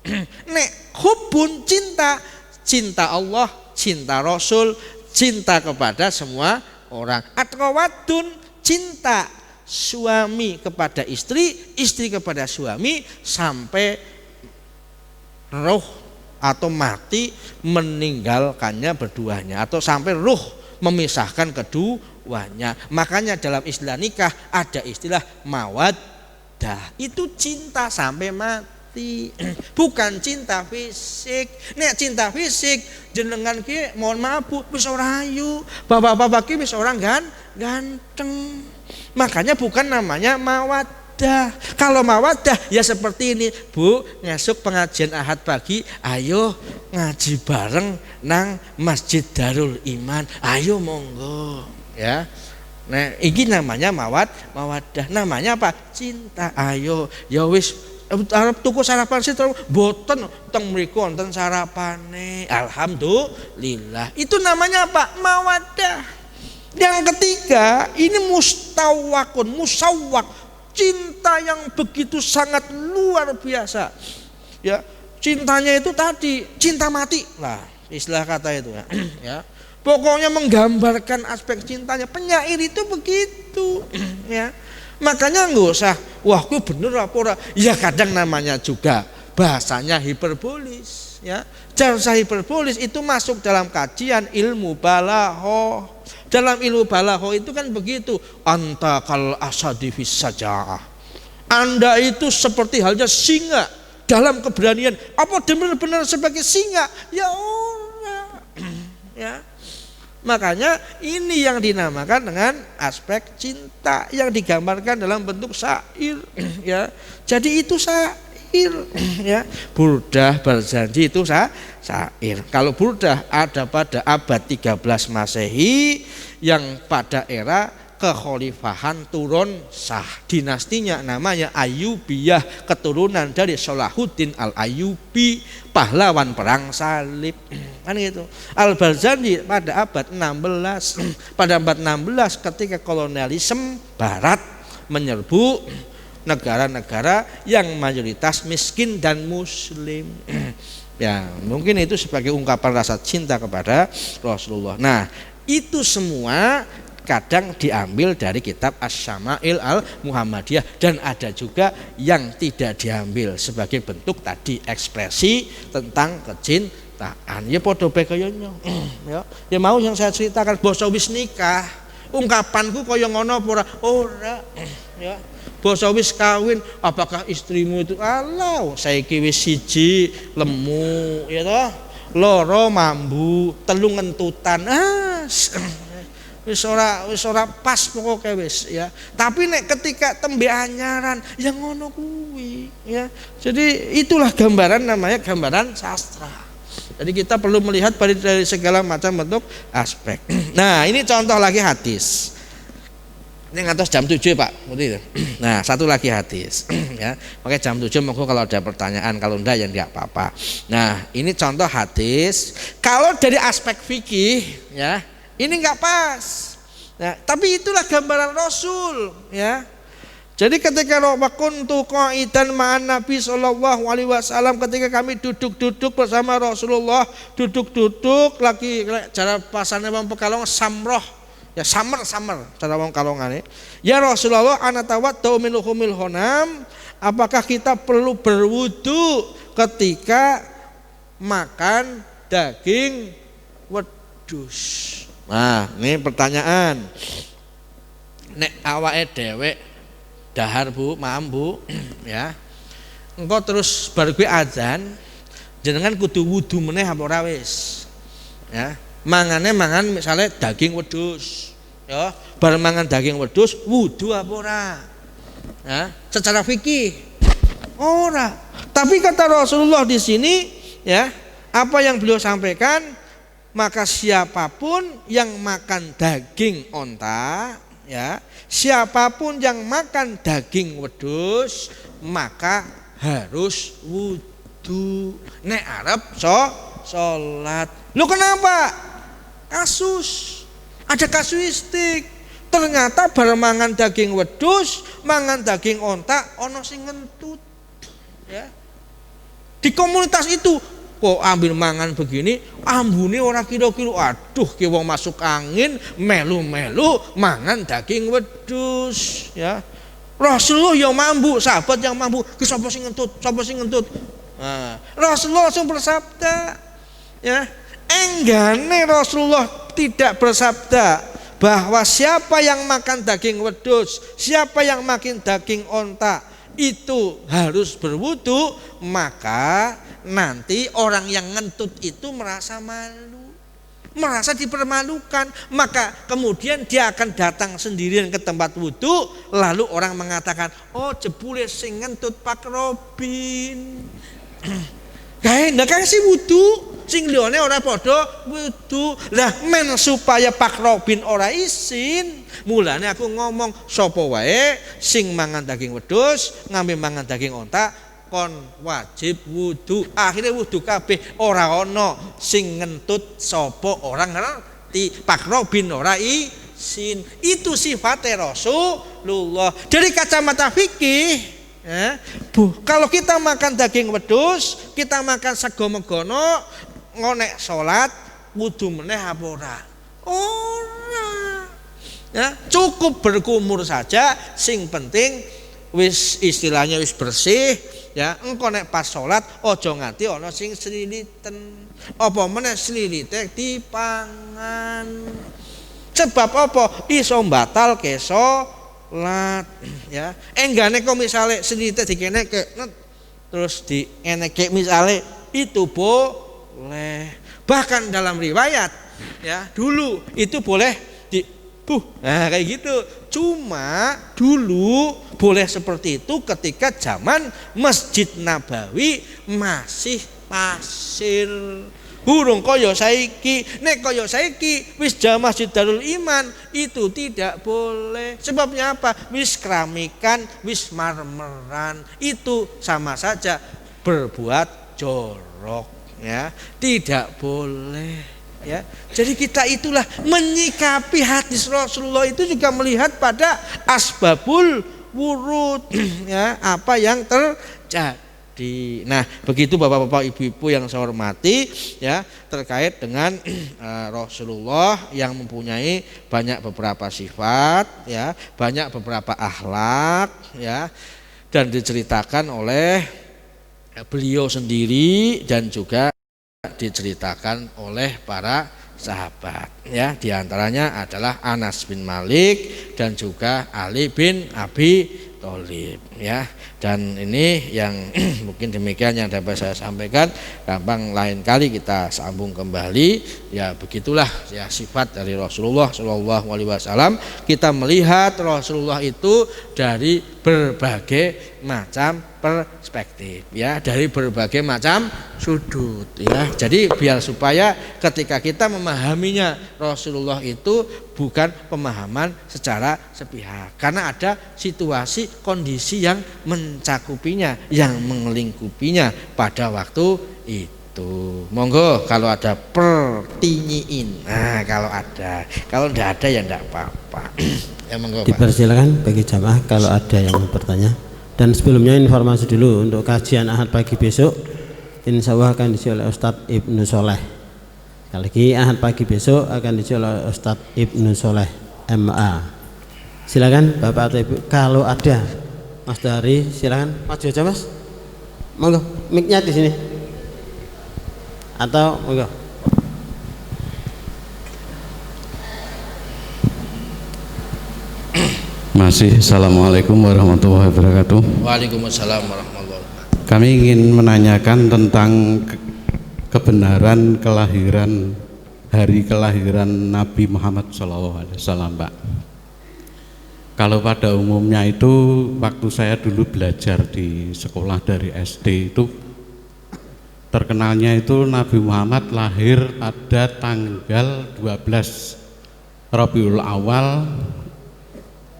Nek hubun cinta, cinta Allah, cinta Rasul, cinta kepada semua orang. Atau wadun cinta suami kepada istri, istri kepada suami sampai roh atau mati meninggalkannya berduanya, atau sampai ruh memisahkan keduanya. Makanya dalam istilah nikah ada istilah mawaddah. Itu cinta sampai mati, bukan cinta fisik. Nek cinta fisik jenengan ki mohon maaf Bu, wis ora ayu, bapak-bapak ki wis orang ganteng. Makanya bukan namanya mawaddah. mawaddah. Kalau mawaddah ya seperti ini, Bu, ngesuk pengajian Ahad pagi, ayo ngaji bareng nang Masjid Darul Iman. Ayo monggo, ya. Nah, ini namanya mawaddah. Namanya apa? Cinta. Ayo, ya wis arep tuku sarapan sih boten teng mriku wonten sarapane. Alhamdulillah. Itu namanya apa? Mawaddah. Yang ketiga, ini musawwak, cinta yang begitu sangat luar biasa. Ya, cintanya itu tadi cinta mati lah, istilah kata itu ya. Ya. Pokoknya menggambarkan aspek cintanya. Penyair itu begitu, ya. Makanya nggak usah, wah gue bener apa ora. Ya kadang namanya juga bahasanya hiperbolis, ya. Bahasa hiperbolis itu masuk dalam kajian ilmu balaghah. Dalam ilmu balaghah itu kan begitu, anta kal asadi fis saja'ah. Anda itu seperti halnya singa dalam keberanian. Apa benar-benar sebagai singa? Ya ora. Ya. Makanya ini yang dinamakan dengan aspek cinta yang digambarkan dalam bentuk syair, ya. Jadi itu syair, ya. Burdah berjanji itu syair. Kalau burdah ada pada abad 13 Masehi yang pada era kekhalifahan turun Shah. Dinastinya namanya Ayyubiyah, keturunan dari Salahuddin Al-Ayyubi, pahlawan perang salib. Kan gitu. Al-Barzanji pada abad 16. Pada abad 16 ketika kolonialisme barat menyerbu negara-negara yang mayoritas miskin dan muslim. Ya, mungkin itu sebagai ungkapan rasa cinta kepada Rasulullah. Nah, itu semua kadang diambil dari kitab Asy-Syama'il Al-Muhammadiyah, dan ada juga yang tidak diambil sebagai bentuk tadi ekspresi tentang kecintaan. Ya padha bae kaya ya mau yang saya ceritakan basa wis nikah. Ungkapanku kaya ngono apa ora? Ora. Ya. Basa wis kawin, apakah istrimu itu alah saiki wis siji lemu ya toh, loro mambu, telu ngentutan. Wis ora pas pokoknya wis ya. Tapi nek ketika tembe anyaran yang ngono kuwi ya. Jadi itulah gambaran, namanya gambaran sastra. Jadi kita perlu melihat dari segala macam bentuk aspek. Nah, ini contoh lagi hadis. Ini ngatos jam 7 Pak. Nah, satu lagi hadis ya. Pakai jam 7 monggo kalau ada pertanyaan, kalau enggak ya enggak apa-apa. Nah, ini contoh hadis. Kalau dari aspek fikih ya, ini enggak pas. Nah, tapi itulah gambaran Rasul ya. Jadi ketika kuntu qaidan ma'an Nabi sallallahu alaihi wasallam, ketika kami duduk-duduk bersama Rasulullah, duduk-duduk lagi cara pasane wong Pekalongan samroh. Ya samer cara wong Kalongane. Ya Rasulullah, ana tawaddu min luhumil ghanam, apakah kita perlu berwudu ketika makan daging wedhus? Nah, ini pertanyaan. Nek awake dewek dahar Bu, maam Bu, ya. Engko terus bar kuwi adzan, jenengan kudu wudu meneh apa ora wis? Ya. Mangan misalnya daging wedhus. Ya, bar mangan daging wedhus wudu apa ora? Ya, secara fikih ora. Tapi kata Rasulullah di sini ya, apa yang beliau sampaikan, maka siapapun yang makan daging onta ya, siapapun yang makan daging wedhus maka harus wudu nek arep salat. Lu kenapa? Kasus. Ada kasuistik. Ternyata bar mangan daging wedhus, mangan daging onta ana sing ngentut. Ya. Di komunitas itu kok ambil mangan begini, ambune ora kira-kira, aduh ki wong masuk angin, melu-melu mangan daging wedhus, ya. Rasulullah yang mampu, sahabat yang mampu, ki sapa sing ngentut, sapa sing ngentut. Nah, Rasulullah langsung bersabda, ya, enggane Rasulullah tidak bersabda bahwa siapa yang makan daging wedhus, siapa yang makan daging onta itu harus berwudu, maka nanti orang yang ngentut itu merasa malu. merasa dipermalukan, maka kemudian dia akan datang sendirian ke tempat wudhu, lalu orang mengatakan, oh jebule sing ngentut Pak Robin. Kae ndak kasih wudhu, sing liyane ora padha wudhu. Lah men supaya Pak Robin ora isin, mulane aku ngomong sapa wae sing mangan daging wedhus, ngambil mangan daging onta kon wajib wudhu. Akhirnya wudhu kabeh, ora ana sing ngentut sapa orang ngerti. Pak Robin ora isin. Itu sifatnya Rasulullah. Dari kacamata fikih, kalau kita makan daging wedhus, kita makan sego megono, ngonek salat wudhu meneh apa ora? Ora. Ya, cukup berkumur saja, sing penting wis istilahnya wis bersih. Ya, engko nek pas salat aja nganti ana sing sliliten. Apa meneh slilite dipangan. Sebab apa? Iso batalke salat, ya. Enggane kok misale slilite dikenekke terus dienekke misale itu boleh. Bahkan dalam riwayat, ya, dulu itu boleh nah kayak gitu. Cuma dulu boleh seperti itu ketika zaman Masjid Nabawi masih pasir. Burung kaya saiki, nek kaya saiki wis jamaah Masjid Darul Iman itu tidak boleh. Sebabnya apa? Wis keramikan, wis marmeran, itu sama saja berbuat jorok, ya. Tidak boleh. Ya, jadi kita itulah menyikapi hadis Rasulullah itu juga melihat pada asbabul wurud, ya, apa yang terjadi. Nah, begitu Bapak-bapak, Ibu-ibu yang saya hormati, ya, terkait dengan Rasulullah yang mempunyai banyak beberapa sifat, ya, banyak beberapa akhlak, ya, dan diceritakan oleh beliau sendiri dan juga diceritakan oleh para sahabat, ya, diantaranya adalah Anas bin Malik dan juga Ali bin Abi Thalib, ya. Dan ini yang mungkin demikian yang dapat saya sampaikan. Gampang lain kali kita sambung kembali. Ya, begitulah ya sifat dari Rasulullah Shallallahu Alaihi Wasallam. Kita melihat Rasulullah itu dari berbagai macam perspektif, ya, dari berbagai macam sudut, ya. Jadi biar supaya ketika kita memahaminya Rasulullah itu bukan pemahaman secara sepihak, karena ada situasi kondisi yang mencakupinya, yang melingkupinya pada waktu itu. Monggo kalau ada pertinyiin, nah kalau ada, kalau tidak ada ya tidak apa-apa. Ya, monggo, dipersilakan bagi jamaah kalau ada yang mau bertanya. Dan sebelumnya informasi dulu untuk kajian Ahad pagi besok, insya Allah akan diisi oleh Ustadz Ibnu Soleh. Sekali lagi Ahad pagi besok akan diisi oleh Ustadz Ibnu Soleh MA. Silakan Bapak atau Ibu kalau ada. Mas Dari silakan maju aja Mas. Monggo mic-nya di sini. Atau monggo. Masih. Assalamualaikum warahmatullahi wabarakatuh. Waalaikumsalam warahmatullahi wabarakatuh. Kami ingin menanyakan tentang kebenaran kelahiran, hari kelahiran Nabi Muhammad SAW, Pak. Kalau pada umumnya itu waktu saya dulu belajar di sekolah dari SD itu terkenalnya itu Nabi Muhammad lahir pada tanggal 12 Rabiul Awal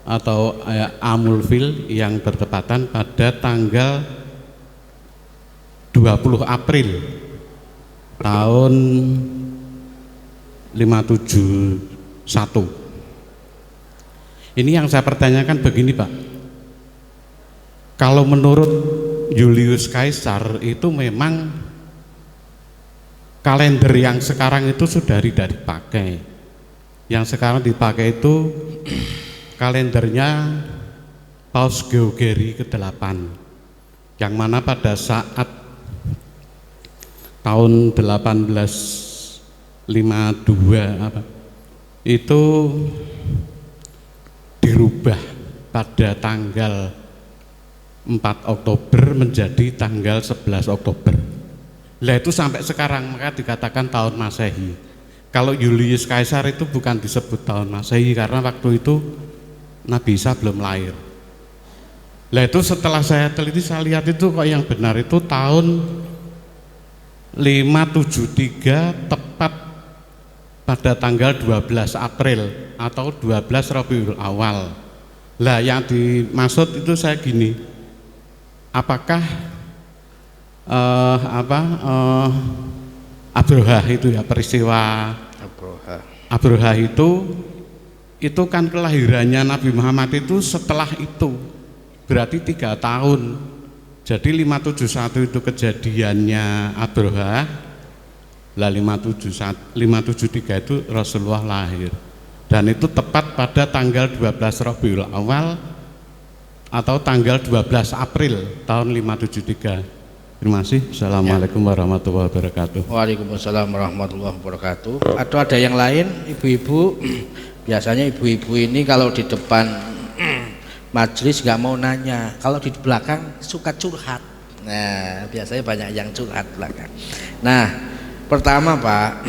atau Amul Fil yang bertepatan pada tanggal 20 April tahun 571. Ini yang saya pertanyakan begini Pak, kalau menurut Julius Caesar itu memang kalender yang sekarang itu sudah tidak dipakai, yang sekarang dipakai itu kalendernya Paus Georgius ke-8, yang mana pada saat tahun 1852 itu dirubah pada tanggal 4 Oktober menjadi tanggal 11 Oktober. Lah itu sampai sekarang maka dikatakan tahun Masehi. Kalau Julius Kaisar itu bukan disebut tahun Masehi karena waktu itu Nabi Isa belum lahir. Lah itu setelah saya teliti saya lihat itu kok yang benar itu tahun 573 tepat pada tanggal 12 April atau 12 Rabiul Awal. Lah yang dimaksud itu saya gini, apakah Abroha itu ya, peristiwa Abroha itu kan kelahirannya Nabi Muhammad itu setelah itu, berarti 3 tahun. Jadi 571 itu kejadiannya Abroha, lah 573 itu Rasulullah lahir, dan itu tepat pada tanggal 12 Rabiul Awal atau tanggal 12 April tahun 573. Terima kasih. Assalamualaikum warahmatullahi wabarakatuh. Waalaikumsalam warahmatullahi wabarakatuh. Atau ada yang lain, ibu-ibu? Biasanya ibu-ibu ini kalau di depan majelis nggak mau nanya, kalau di belakang suka curhat. Nah, biasanya banyak yang curhat belakang. Nah, pertama Pak,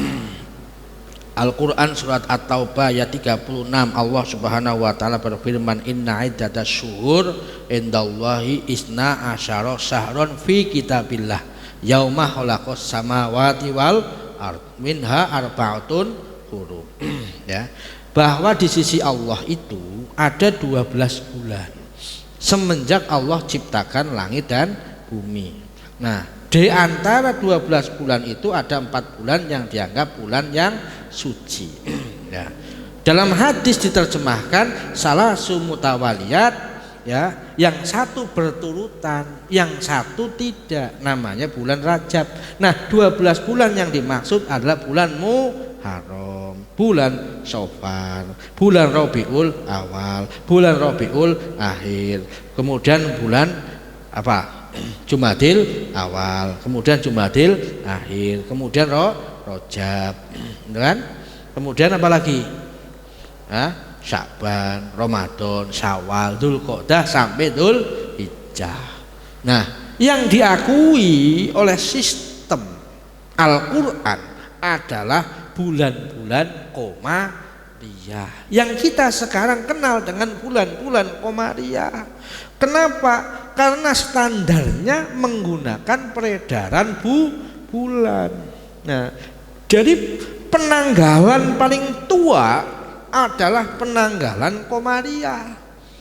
Al-Quran surat At-Taubah ayat 36, Allah subhanahu wa ta'ala berfirman, inna iddatas syuhur indallahi isna asyara syahron fi kitabillah yauma khalaqas samawati wal ard minha arba'atun hurum. Ya, bahwa di sisi Allah itu ada 12 bulan semenjak Allah ciptakan langit dan bumi. Nah, di antara 12 bulan itu ada 4 bulan yang dianggap bulan yang suci. Ya. Dalam hadis diterjemahkan salah sumutawaliyat, ya, yang satu berturutan, yang satu tidak, namanya bulan Rajab. Nah, 12 bulan yang dimaksud adalah bulan Muharram, bulan Syawal, bulan Rabiul Awal, bulan Rabiul Akhir, kemudian bulan apa? Jumadil Awal, kemudian Jumadil Akhir, kemudian Rajab, kan? Kemudian apa lagi? Sya'ban, Ramadan, Syawal, Dzulqa'dah sampai Dzulhijjah. Nah, yang diakui oleh sistem Al-Qur'an adalah bulan-bulan Qamariyah yang kita sekarang kenal dengan bulan-bulan Qamariyah. Kenapa? Karena standarnya menggunakan peredaran bulan. Nah, jadi penanggalan paling tua adalah penanggalan Qamariyah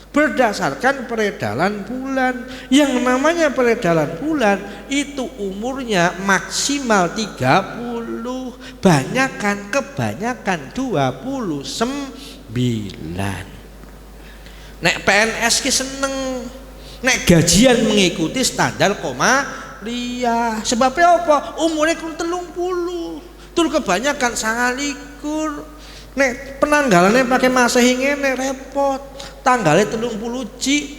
berdasarkan peredaran bulan. Yang namanya peredaran bulan itu umurnya maksimal 30, kebanyakan 29. Nek PNS ki seneng, nek gajian mengikuti standar Qamariyah. Sebabnya apa? Umurnya kurang 30, tur kebanyakan 29. Nek penanggalannya pakai Masehi ngene repot. Tanggalnya 30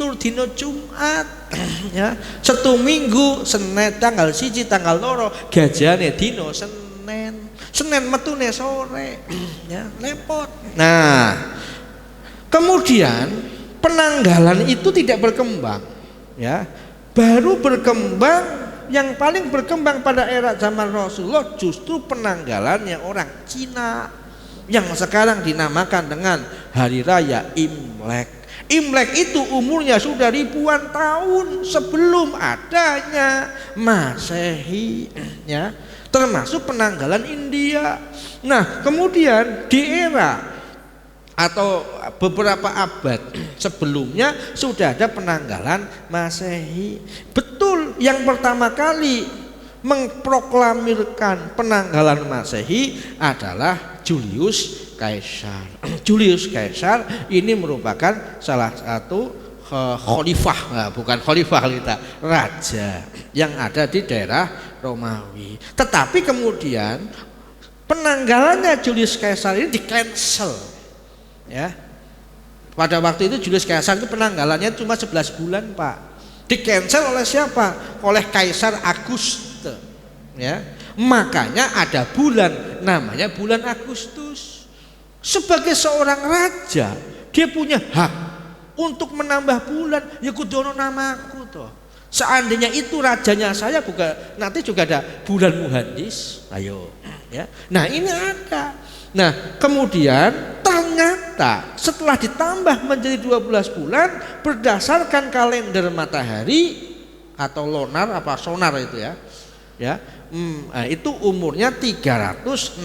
tur dino Jumat. Ya, 1 minggu Senin tanggal 1 tanggal 2 gajiane dino Senin. Senin metune sore. Ya, repot. Nah, kemudian penanggalan itu tidak berkembang, ya, baru berkembang, yang paling berkembang pada era zaman Rasulullah justru penanggalannya orang Cina yang sekarang dinamakan dengan hari raya Imlek. Imlek itu umurnya sudah ribuan tahun sebelum adanya Masehi, ya, termasuk penanggalan India. Nah, kemudian di era atau beberapa abad sebelumnya sudah ada penanggalan Masehi. Betul, yang pertama kali mengproklamirkan penanggalan Masehi adalah Julius Kaisar. Julius Kaisar ini merupakan salah satu khalifah, bukan khalifah kita, raja yang ada di daerah Romawi. Tetapi kemudian penanggalannya Julius Kaisar ini di-cancel. Ya, pada waktu itu Julius Kaisar itu penanggalannya cuma 11 bulan Pak. Di-cancel oleh siapa? Oleh Kaisar Auguste. Ya, makanya ada bulan namanya bulan Agustus. Sebagai seorang raja, dia punya hak untuk menambah bulan. Ya kudu ono namaku toh. Seandainya itu rajanya saya, bukan nanti juga ada bulan muhandis. Ayo, ya. Nah, ini ada. Nah, kemudian ternyata setelah ditambah menjadi 12 bulan berdasarkan kalender matahari atau lunar apa sonar itu ya. Ya. Itu umurnya 365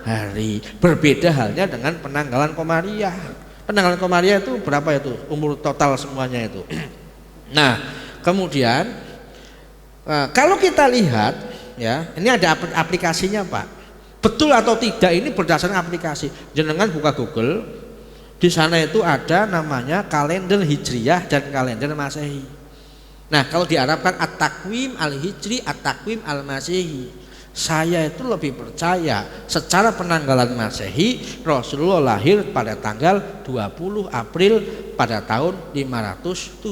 hari. Berbeda halnya dengan penanggalan Komariah. Penanggalan Komariah itu berapa itu? Umur total semuanya itu. Nah, kemudian kalau kita lihat ya, ini ada aplikasinya Pak. Betul atau tidak ini berdasarkan aplikasi. Jenengan buka Google, di sana itu ada namanya kalender Hijriyah dan kalender Masehi. Nah, kalau diarabkan At-Taqwim Al-Hijri, At-Taqwim Al-Masehi. Saya itu lebih percaya secara penanggalan Masehi Rasulullah lahir pada tanggal 20 April pada tahun 571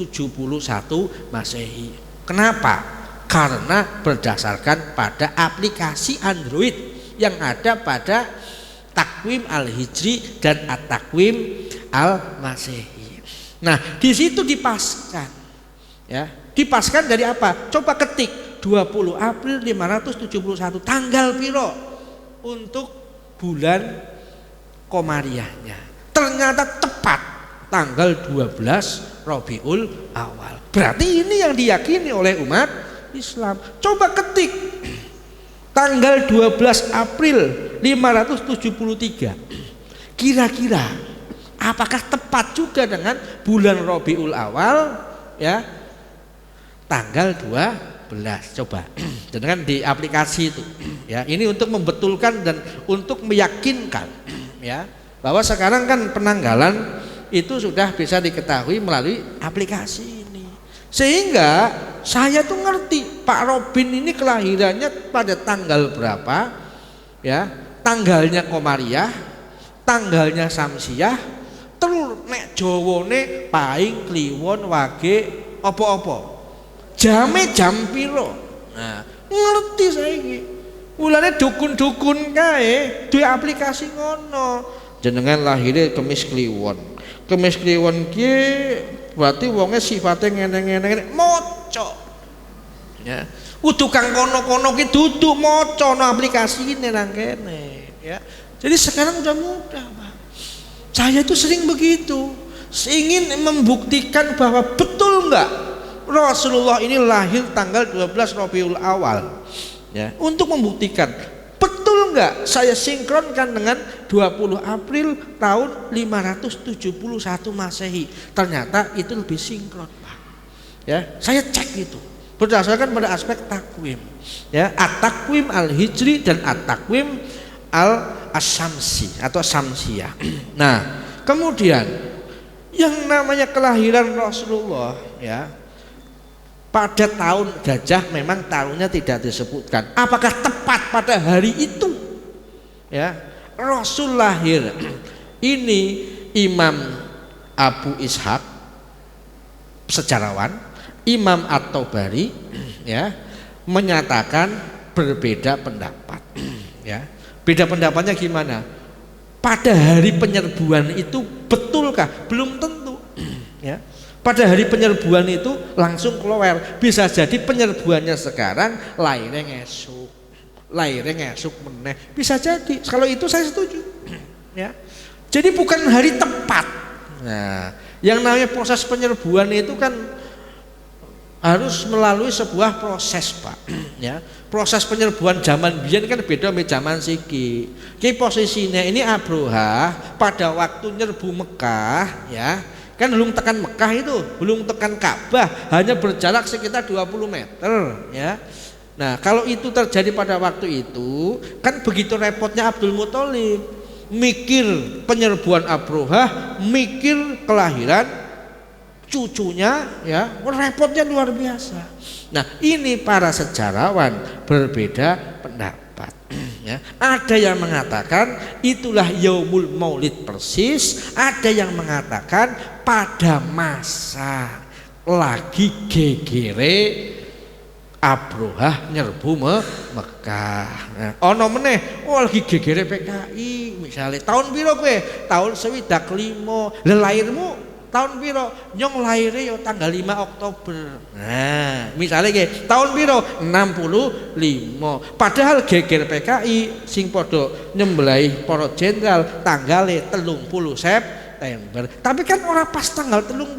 Masehi. Kenapa? Karena berdasarkan pada aplikasi Android yang ada pada Takwim Al-Hijri dan At-Takwim Al-Masehi. Nah, di situ dipaskan. Ya, dipaskan dari apa? Coba ketik 20 April 571 tanggal piro untuk bulan Komariahnya. Ternyata tepat tanggal 12 Rabiul Awal. Berarti ini yang diyakini oleh umat Islam. Coba ketik tanggal 12 April 573. Kira-kira apakah tepat juga dengan bulan Rabiul Awal ya? Tanggal 12. Coba dengan di aplikasi itu ya, ini untuk membetulkan dan untuk meyakinkan ya bahwa sekarang kan penanggalan itu sudah bisa diketahui melalui aplikasi ini, sehingga saya tuh ngerti Pak Robin ini kelahirannya pada tanggal berapa ya, tanggalnya Komariah, tanggalnya Samsiah, terus nek Jawane Paing Kliwon Wage opo-opo jame jam piro. Nah, ngerti saiki. Mulane dukun-dukun kae duwe aplikasi ngono. Jenengan lahirnya Kemis Kliwon. Kemis Kliwon ki berarti wonge sifatnya ngene-ngene maca. Ya. Tukang kono-kono ki duduk maca no aplikasi ini nang kene, ya. Jadi sekarang udah mudah, Pak. Saya itu sering begitu. Ingin membuktikan bahwa betul enggak Rasulullah ini lahir tanggal 12 Rabiul Awal ya, untuk membuktikan betul enggak saya sinkronkan dengan 20 April tahun 571 Masehi. Ternyata itu lebih sinkron, Pak. Ya, saya cek itu berdasarkan pada aspek takwim ya, At-Takwim Al-Hijri dan At-Takwim Al-Asyamsi atau Samsiyah. Nah, kemudian yang namanya kelahiran Rasulullah ya pada tahun gajah memang tahunnya tidak disebutkan. Apakah tepat pada hari itu? Ya, Rasul lahir. Ini Imam Abu Ishaq sejarawan, Imam At-Tabari ya menyatakan berbeda pendapat. Ya, beda pendapatnya gimana? Pada hari penyerbuan itu betulkah? Belum tentu. Ya. Pada hari penyerbuan itu langsung keluar. Bisa jadi penyerbuannya sekarang lahirnya ngesuk meneh. Bisa jadi. Kalau itu saya setuju. Ya. Jadi bukan hari tepat. Nah, yang namanya proses penyerbuan itu kan harus melalui sebuah proses, Pak. Ya. Proses penyerbuan zaman biyen kan beda sama zaman siki. Ki posisinya ini Abroha pada waktu nyerbu Mekah, ya. Kan belum tekan Mekah itu, belum tekan Ka'bah, hanya berjarak sekitar 20 meter ya. Nah, kalau itu terjadi pada waktu itu, kan begitu repotnya Abdul Muthalib mikir penyerbuan Abroha, mikir kelahiran cucunya ya, repotnya luar biasa. Nah, ini para sejarawan berbeda pendapat. Ya, ada yang mengatakan itulah Yaumul Maulid persis, ada yang mengatakan pada masa lagi gegere Abroha nyerbu Mekah. Nah, ono meneh lagi gegere PKI misalnya tahun piro kowe? Tahun 2005. Lahirmu Tahun piro? Nyong lahirnya yo tanggal 5 Oktober. Nah, misalnya nggih, tahun piro? 65. Padahal geger PKI sing padha nyembelih para jenderal tanggale 30 September. Tapi kan ora pas tanggal 30.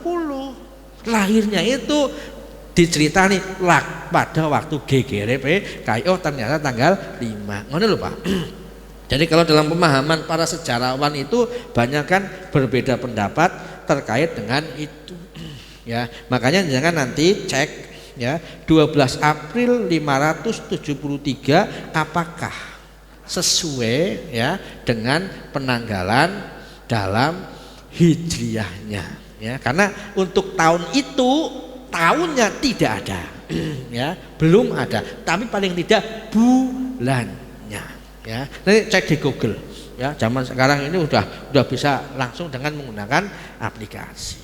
Lahirnya itu diceritani pada waktu GGRP KIO ternyata tanggal 5. Ngono lho Pak. Jadi kalau dalam pemahaman para sejarawan itu banyak kan berbeda pendapat terkait dengan itu. Ya, makanya jangan nanti cek ya 12 April 573 apakah sesuai ya dengan penanggalan dalam hijriahnya ya. Karena untuk tahun itu tahunnya tidak ada ya, belum ada, tapi paling tidak bulannya ya. Nanti cek di Google ya, zaman sekarang ini udah bisa langsung dengan menggunakan aplikasi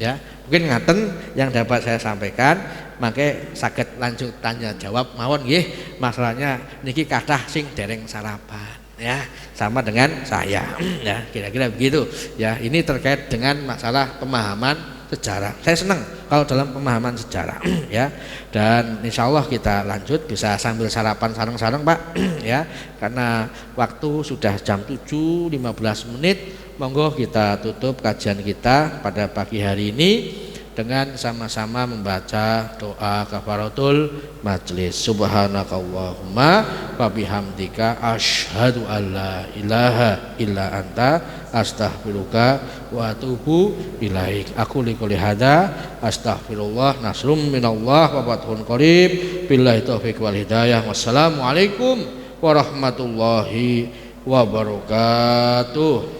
ya. Mungkin ngaten yang dapat saya sampaikan, maka sakit lanjut tanya jawab mawon nggih. Masalahnya niki kathah sing dereng sarapan ya, sama dengan saya ya, kira-kira begitu ya. Ini terkait dengan masalah pemahaman sejarah. Saya senang kalau dalam pemahaman sejarah ya. Dan insya Allah kita lanjut bisa sambil sarapan sareng-sareng Pak ya. Karena waktu sudah jam 7.15 menit. Monggo kita tutup kajian kita pada pagi hari ini dengan sama-sama membaca doa kafaratul majlis. Subhanakallahumma wa bihamdika asyhadu alla ilaha illa anta astaghfiruka wa atubu ilaik. Aku liqouli hada astaghfirullah, nasrum minallah wa fathun qarib. Billahi taufiq wal hidayah. Wassalamualaikum warahmatullahi wabarakatuh.